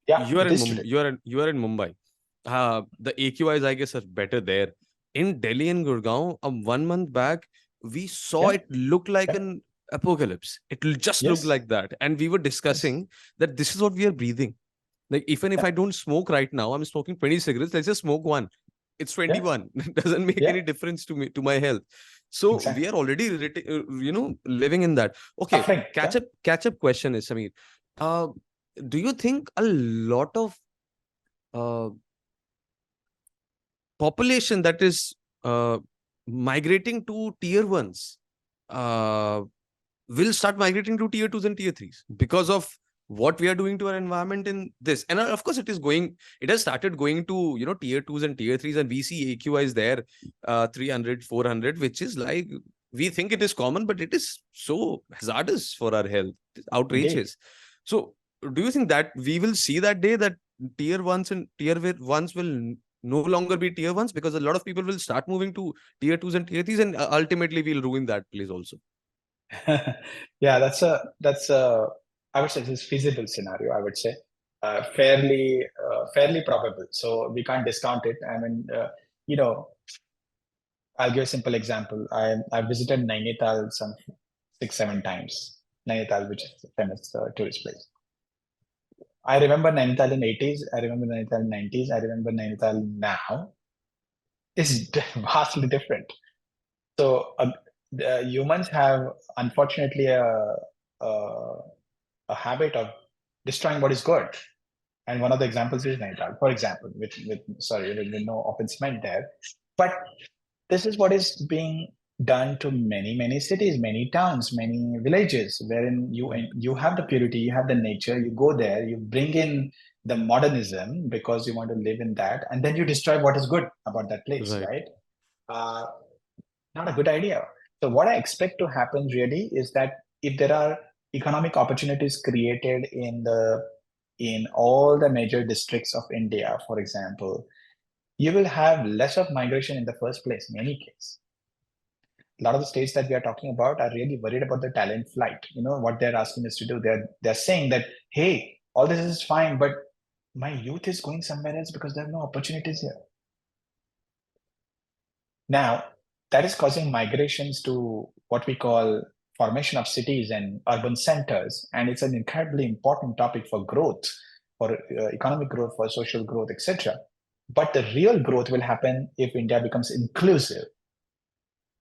Speaker 2: Yeah,
Speaker 1: You are
Speaker 2: it
Speaker 1: in
Speaker 2: is today.
Speaker 1: You are in Mumbai. The AQIs, I guess, are better there. In Delhi and Gurgaon, 1 month back, we saw
Speaker 2: Yeah,
Speaker 1: it look like
Speaker 2: yeah,
Speaker 1: an apocalypse. It just looked
Speaker 2: yes,
Speaker 1: like that, and we were
Speaker 2: yes,
Speaker 1: discussing that this is what we are breathing. Like even if
Speaker 2: yeah,
Speaker 1: I don't smoke right now, I'm smoking 20 cigarettes. Let's just smoke one. It's
Speaker 2: yeah,
Speaker 1: 21. It doesn't make
Speaker 2: yeah,
Speaker 1: any difference to me, to my health. So we
Speaker 2: exactly.
Speaker 1: are already, living in that. Okay,
Speaker 2: Suffering. Yeah.
Speaker 1: catch up question is, Samir. Uh, do you think a lot of uh, population that is migrating to tier ones uh, will start migrating to tier twos and tier threes because of what we are doing to our environment in this? And of course it has started going to tier twos and tier threes, and we see AQIs there 300 400, which is like, we think it is common, but it is so hazardous for our health. It's
Speaker 2: Indeed.
Speaker 1: outrageous. So do you think that we will see that day that tier ones and ones will no longer be tier ones, because a lot of people will start moving to tier twos and tier threes, and ultimately we'll ruin that place also?
Speaker 2: Yeah, that's a I would say this is feasible scenario. I would say fairly probable. So we can't discount it. I mean, you know, I'll give a simple example. I visited Nainital some 6 7 times. Nainital, which is a famous tourist place. I remember Nainital in 80s. I remember Nainital in 90s. I remember Nainital now. Is vastly different. So humans have unfortunately a a habit of destroying what is good. And one of the examples is Nainital, for example, with no open cement there. But this is what is being done to many cities, many towns, many villages, wherein
Speaker 1: Right.
Speaker 2: you have the purity, you have the nature, you go there, you bring in the modernism because you want to live in that, and then you destroy what is good about that place,
Speaker 1: Right.
Speaker 2: right? Uh, Not a good idea. So what I expect to happen really is that if there are economic opportunities created in all the major districts of India, for example, you will have less of migration in the first place in any case. A lot of the states that we are talking about are really worried about the talent flight. You know what they're asking us to do. They're saying that, hey, all this is fine, but my youth is going somewhere else because there are no opportunities here. Now, that is causing migrations to what we call formation of cities and urban centers. And it's an incredibly important topic for growth, for economic growth, for social growth, etc. But the real growth will happen if India becomes inclusive,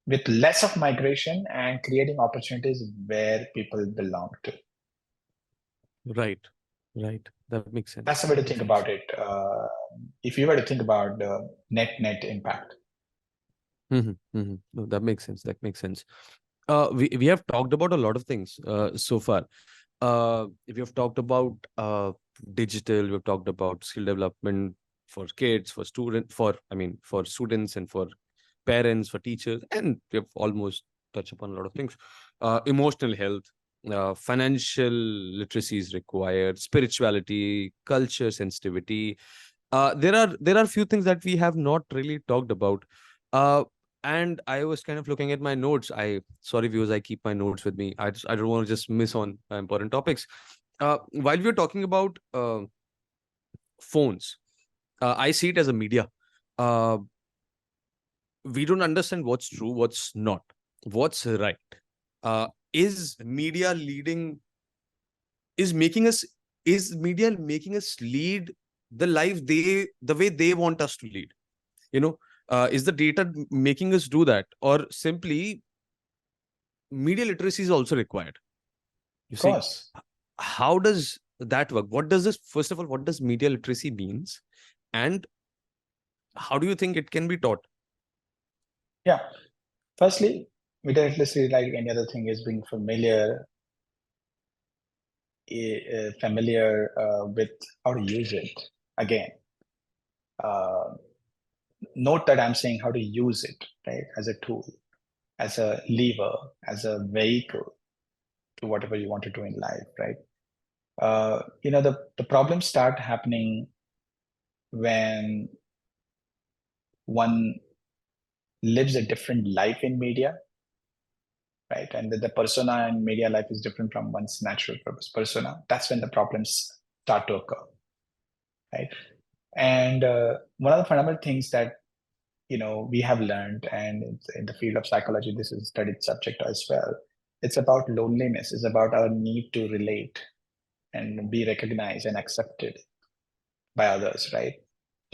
Speaker 2: with less of migration and creating opportunities where people belong to.
Speaker 1: Right. Right. That makes
Speaker 2: That's
Speaker 1: sense.
Speaker 2: the way to
Speaker 1: That makes
Speaker 2: think
Speaker 1: sense.
Speaker 2: about it. If you were to think about the net impact.
Speaker 1: No, that makes sense. That makes sense. We have talked about a lot of things so far. We have talked about digital. We've talked about skill development for kids, for for students and for parents, for teachers, and we have almost touched upon a lot of things. Emotional health, financial literacy is required, spirituality, culture sensitivity. There are few things that we have not really talked about. Uh, and I was kind of looking at my notes. Sorry viewers, I keep my notes with me. I don't want to just miss on important topics. While we were talking about phones, I see it as a media. Uh, we don't understand what's true, what's not, what's right. Is media leading? Is making us? Is media making us lead the way they want us to lead? You know, is the data making us do that, or simply media literacy is also required? You
Speaker 2: Of
Speaker 1: see,
Speaker 2: course.
Speaker 1: how does that work? What does this, first of all, what does media literacy means, and how do you think it can be taught?
Speaker 2: Yeah. Firstly, media literacy, like any other thing, is being familiar with how to use it. Again, uh, note that I'm saying how to use it, right, as a tool, as a lever, as a vehicle to whatever you want to do in life, right? The problems start happening when one lives a different life in media, right? And the persona in media life is different from one's natural purpose persona. That's when the problems start to occur, right? And one of the fundamental things that we have learned, and in the field of psychology, this is a studied subject as well. It's about loneliness. It's about our need to relate and be recognized and accepted by others, right?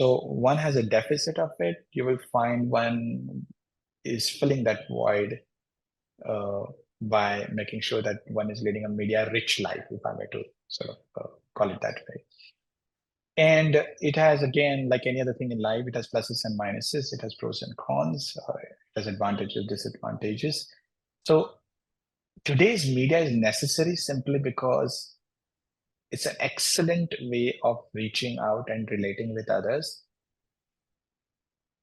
Speaker 2: So one has a deficit of it. You will find one is filling that void uh, by making sure that one is leading a media-rich life, if I were to sort of call it that way. And it has, again, like any other thing in life, it has pluses and minuses. It has pros and cons. It has advantages, disadvantages. So today's media is necessary simply because it's an excellent way of reaching out and relating with others.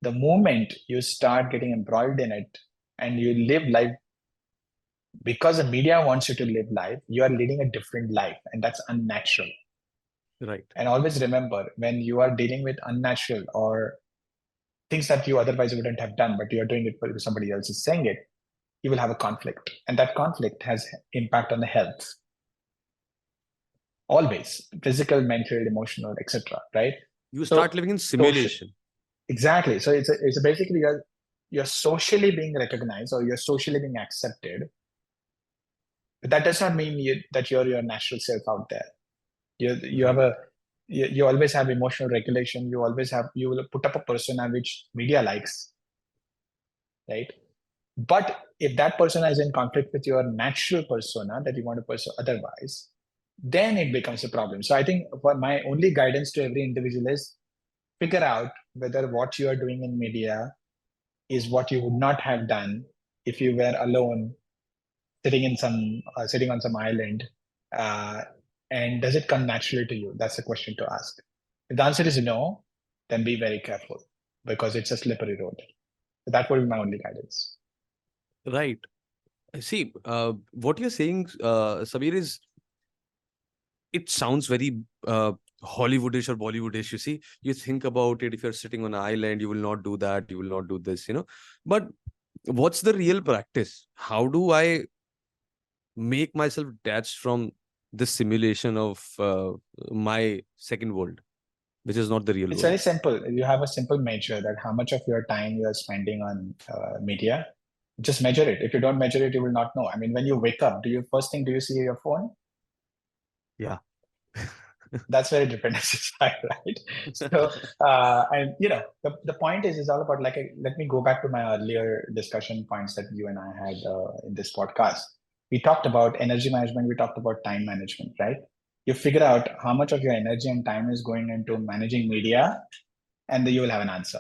Speaker 2: The moment you start getting embroiled in it and you live life because the media wants you to live life, you are leading a different life, and that's unnatural.
Speaker 1: Right.
Speaker 2: And always remember, when you are dealing with unnatural or things that you otherwise wouldn't have done, but you're doing it because somebody else is saying it, you will have a conflict. And that conflict has impact on the health. Always. Physical, mental, emotional, etc. Right?
Speaker 1: You start living in simulation.
Speaker 2: Exactly. So it's basically you're socially being recognized or you're socially being accepted. But that does not mean that you're your natural self out there. You
Speaker 1: Right.
Speaker 2: have you always have emotional regulation. You will put up a persona which media likes, right? But if that persona is in conflict with your natural persona that you want to pursue otherwise, then it becomes a problem. So I think my only guidance to every individual is figure out whether what you are doing in media is what you would not have done if you were alone, sitting on some island, and does it come naturally to you? That's the question to ask. If the answer is no, then be very careful because it's a slippery road. So that would be my only guidance.
Speaker 1: Right. See, what you're saying, Samir, is it sounds very Hollywoodish or Bollywoodish. You see, you think about it. If you're sitting on an island, you will not do that. You will not do this. But what's the real practice? How do I make myself detached from this simulation of my second world, which is not the real
Speaker 2: It's
Speaker 1: world?
Speaker 2: very simple. You have a simple measure that how much of your time you are spending on media. Just measure it. If you don't measure it, you will not know. I mean, when you wake up, do you see your phone?
Speaker 1: Yeah.
Speaker 2: That's very different exercise, right? So, and the point is all about let me go back to my earlier discussion points that you and I had in this podcast. We talked about energy management. We talked about time management, right? You figure out how much of your energy and time is going into managing media, and then you will have an answer.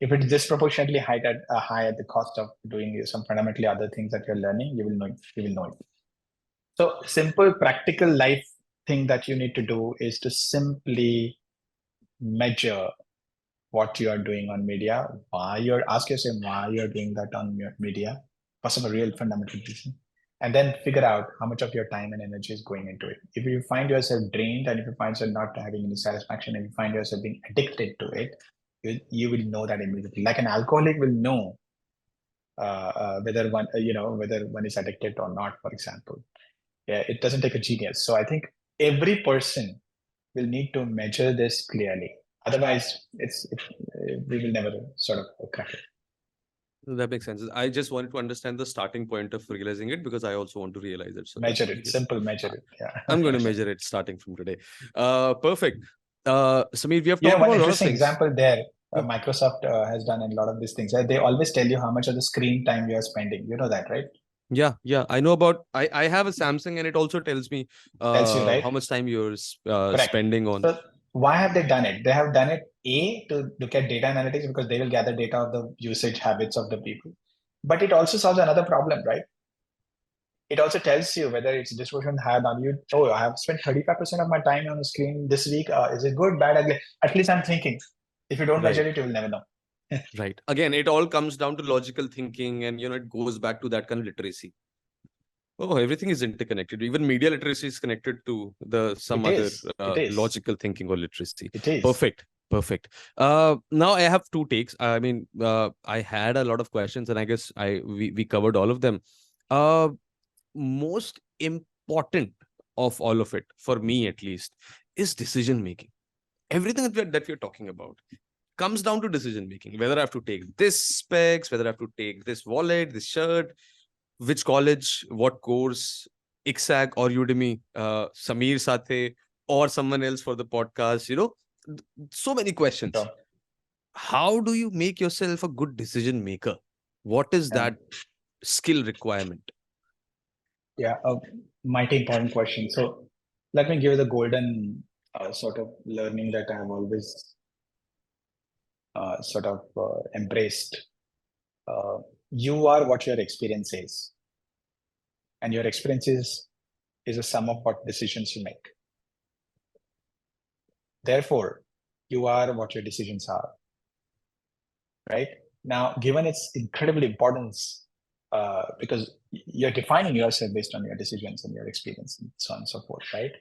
Speaker 2: If it's disproportionately high at the cost of doing some fundamentally other things that you're learning, you will know it. You will know it. So simple, practical life thing that you need to do is to simply measure what you are doing on media, ask yourself why you're doing that on media, what's a real fundamental reason, and then figure out how much of your time and energy is going into it. If you find yourself drained and if you find yourself not having any satisfaction and you find yourself being addicted to it, you will know that immediately. Like an alcoholic will know whether one is addicted or not, for example. Yeah, it doesn't take a genius. So I think every person will need to measure this clearly. Otherwise, we will never sort of crack it.
Speaker 1: That makes sense. I just wanted to understand the starting point of realizing it because I also want to realize it. So yeah,
Speaker 2: Measure
Speaker 1: I
Speaker 2: it,
Speaker 1: guess
Speaker 2: simple measure it. Yeah.
Speaker 1: I'm going to measure it starting from today. Perfect. Samir, we have
Speaker 2: You know,
Speaker 1: talked
Speaker 2: one
Speaker 1: about a lot of
Speaker 2: interesting
Speaker 1: things.
Speaker 2: example there,
Speaker 1: Yeah.
Speaker 2: Microsoft has done a lot of these things. They always tell you how much of the screen time you are spending. You know that, right?
Speaker 1: Yeah. I know about, I have a Samsung and it also tells me
Speaker 2: Tells you, right?
Speaker 1: how much time you're
Speaker 2: Correct.
Speaker 1: spending on.
Speaker 2: So why have they done it? They have done it, A, to look at data analytics because they will gather data of the usage habits of the people. But it also solves another problem, right? It also tells you whether it's disproportionate high value. Oh, I have spent 35% of my time on the screen this week. Is it good, bad, ugly? At least I'm thinking. If you don't measure
Speaker 1: Right.
Speaker 2: it, you will never know.
Speaker 1: Right. Again, it all comes down to logical thinking and, it goes back to that kind of literacy. Oh, everything is interconnected. Even media literacy is connected to some
Speaker 2: It
Speaker 1: other
Speaker 2: is. It is.
Speaker 1: logical thinking or literacy.
Speaker 2: It is.
Speaker 1: Perfect. Perfect. Now I have two takes. I mean, I had a lot of questions, and I guess we covered all of them. Uh, Most important of all of it, for me at least, is decision making. Everything that we're talking about comes down to decision making. Whether I have to take this specs, whether I have to take this wallet, this shirt, which college, what course, EKSAQ or Udemy, Samir Sathe or someone else for the podcast. So many questions.
Speaker 2: So,
Speaker 1: How do you make yourself a good decision maker? What is
Speaker 2: yeah,
Speaker 1: that skill requirement?
Speaker 2: yeah, a mighty important question. So let me give you the golden sort of learning that I have always embraced. Uh, you are what your experience is, and your experience is a sum of what decisions you make. Therefore, you are what your decisions are. Right now, given its incredible importance, because you're defining yourself based on your decisions and your experience, and so on and so forth, right?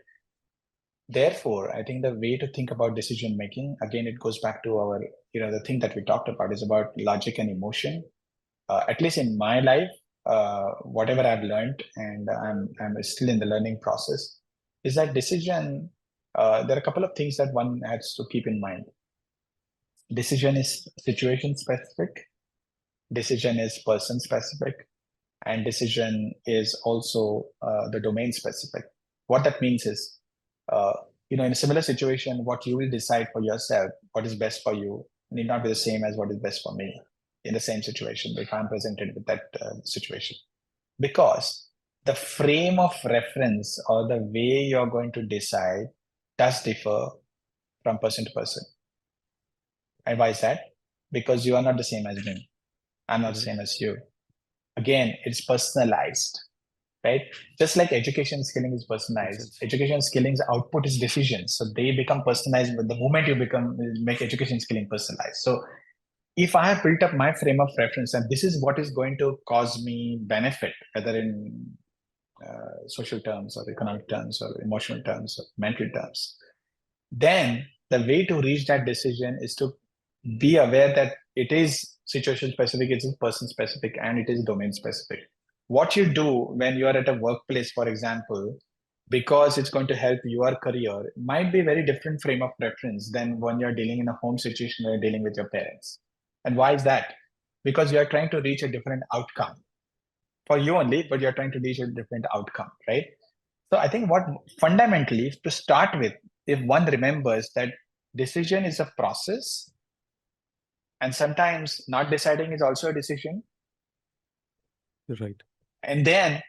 Speaker 2: Therefore, I think the way to think about decision making, again, it goes back to our, the thing that we talked about is about logic and emotion. At least in my life, whatever I've learned, and I'm still in the learning process, is that decision. There are a couple of things that one has to keep in mind. Decision is situation specific, decision is person specific, and decision is also the domain specific. What that means is, uh, in a similar situation, what you will decide for yourself, what is best for you, need not be the same as what is best for me in the same situation if I'm presented with that situation. Because the frame of reference or the way you're going to decide does differ from person to person. And why is that? Because you are not the same as me. I'm not the same as you. Again, it's personalized, right? Just like education skilling is
Speaker 1: Makes
Speaker 2: personalized,
Speaker 1: sense.
Speaker 2: education skilling's output is decisions. So they become personalized with the moment you make education skilling personalized. So if I have built up my frame of reference and this is what is going to cause me benefit, whether in social terms or economic terms or emotional terms or mental terms, then the way to reach that decision is to be aware that it is situation specific, it is person specific, and it is domain specific. What you do when you are at a workplace, for example, because it's going to help your career, might be a very different frame of reference than when you're dealing in a home situation where you're dealing with your parents. And why is that? Because you are trying to reach a different outcome for you only, but you're trying to reach a different outcome, right? So I think what fundamentally to start with, if one remembers that decision is a process, and sometimes not deciding is also a decision,
Speaker 1: Right.
Speaker 2: and then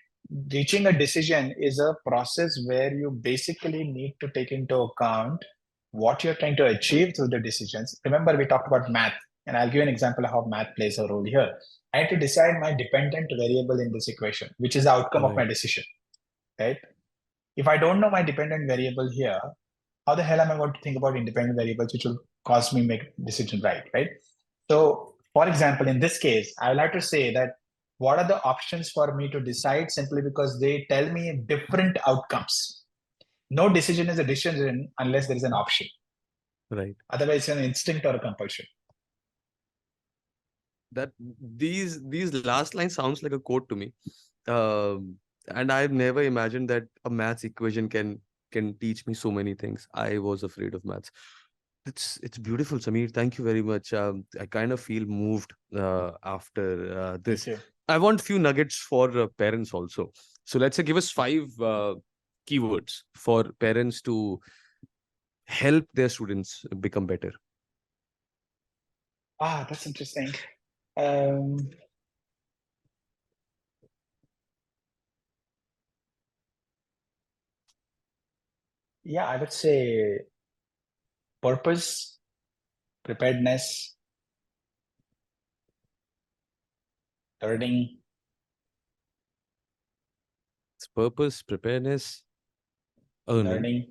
Speaker 2: reaching a decision is a process where you basically need to take into account what you're trying to achieve through the decisions. Remember, we talked about math, and I'll give you an example of how math plays a role here. I had to decide my dependent variable in this equation, which is the outcome of my
Speaker 1: Right.
Speaker 2: decision, right? If I don't know my dependent variable here, how the hell am I going to think about independent variables, which will cause me make decision right? So, for example, in this case, I would like to say that what are the options for me to decide simply because they tell me different outcomes. No decision is a decision unless there is an option.
Speaker 1: Right.
Speaker 2: Otherwise, it's an instinct or a compulsion.
Speaker 1: That these last lines sounds like a quote to me. And I've never imagined that a maths equation can teach me so many things. I was afraid of maths. It's beautiful, Samir. Thank you very much. I kind of feel moved after
Speaker 2: Me
Speaker 1: this.
Speaker 2: too.
Speaker 1: I want few nuggets for parents also. So let's say give us five keywords for parents to help their students become better.
Speaker 2: Ah, that's interesting. Um, yeah, I would say purpose, preparedness, learning,
Speaker 1: It's purpose, preparedness, earning,
Speaker 2: learning,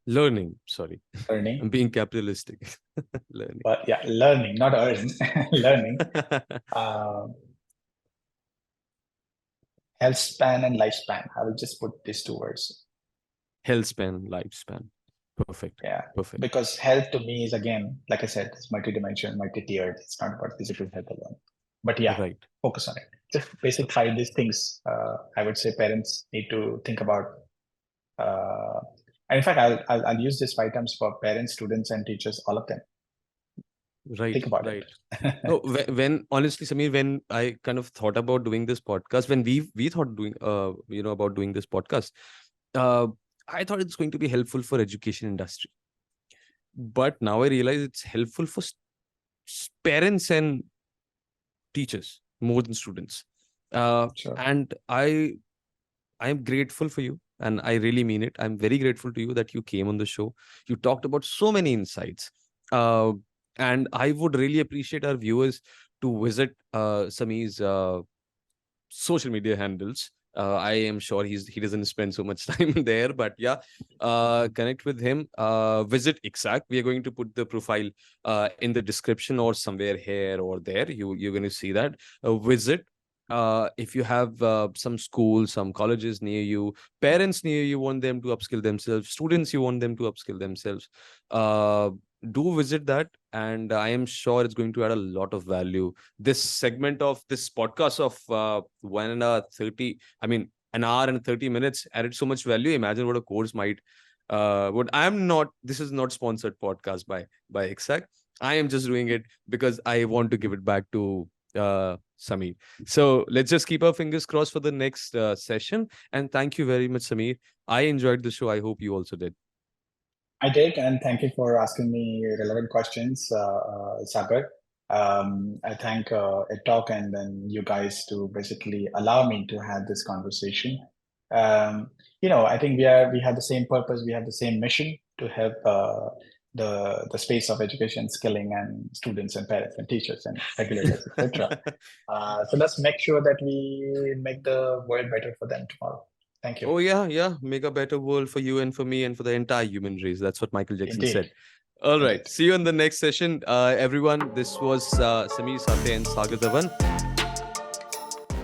Speaker 1: learning. Sorry,
Speaker 2: learning.
Speaker 1: I'm being capitalistic. Learning.
Speaker 2: But yeah, learning, not earning, learning. Uh, health span and lifespan. I will just put these two words.
Speaker 1: Health span, lifespan. Perfect.
Speaker 2: Yeah,
Speaker 1: Perfect.
Speaker 2: because health to me is, again, like I said, it's multidimensional, multi-tiered. It's not about physical health alone. But yeah,
Speaker 1: Right.
Speaker 2: focus on it. Just basic five these things. I would say parents need to think about. And in fact, I'll use these five terms for parents, students, and teachers. All of them.
Speaker 1: Right.
Speaker 2: Think about
Speaker 1: Right.
Speaker 2: it.
Speaker 1: No, when honestly, Samir, when I kind of thought about doing this podcast, when we thought doing about doing this podcast, uh, I thought it's going to be helpful for education industry. But now I realize it's helpful for parents and teachers more than students.
Speaker 2: Sure.
Speaker 1: And I am grateful for you, and I really mean it. I'm very grateful to you that you came on the show. You talked about so many insights. Uh, and I would really appreciate our viewers to visit Sameer's social media handles. I am sure he doesn't spend so much time there, but yeah, connect with him. Visit EKSAQ. We are going to put the profile in the description or somewhere here or there. You're going to see that. Visit. If you have some schools, some colleges near you, parents near you want them to upskill themselves, students you want them to upskill themselves, uh, do visit that, and I am sure it's going to add a lot of value. This segment of this podcast of 1 hour 30, I mean, an hour and 30 minutes added so much value. Imagine what a course might. What I'm not. This is not sponsored podcast by EKSAQ. I am just doing it because I want to give it back to Samir. So let's just keep our fingers crossed for the next session. And thank you very much, Samir. I enjoyed the show. I hope you also did.
Speaker 2: I did, and thank you for asking me relevant questions, Sagar. I thank EdTalk and then you guys to basically allow me to have this conversation. I think we have the same purpose, we have the same mission to help the space of education, skilling, and students and parents and teachers and regulators, etc. So let's make sure that we make the world better for them tomorrow. Thank you.
Speaker 1: Oh, yeah, yeah. Make a better world for you and for me and for the entire human race. That's what Michael Jackson
Speaker 2: Indeed,
Speaker 1: said. All right.
Speaker 2: indeed.
Speaker 1: See you in the next session. Everyone, this was Samir Sathe and Sagar Dhawan.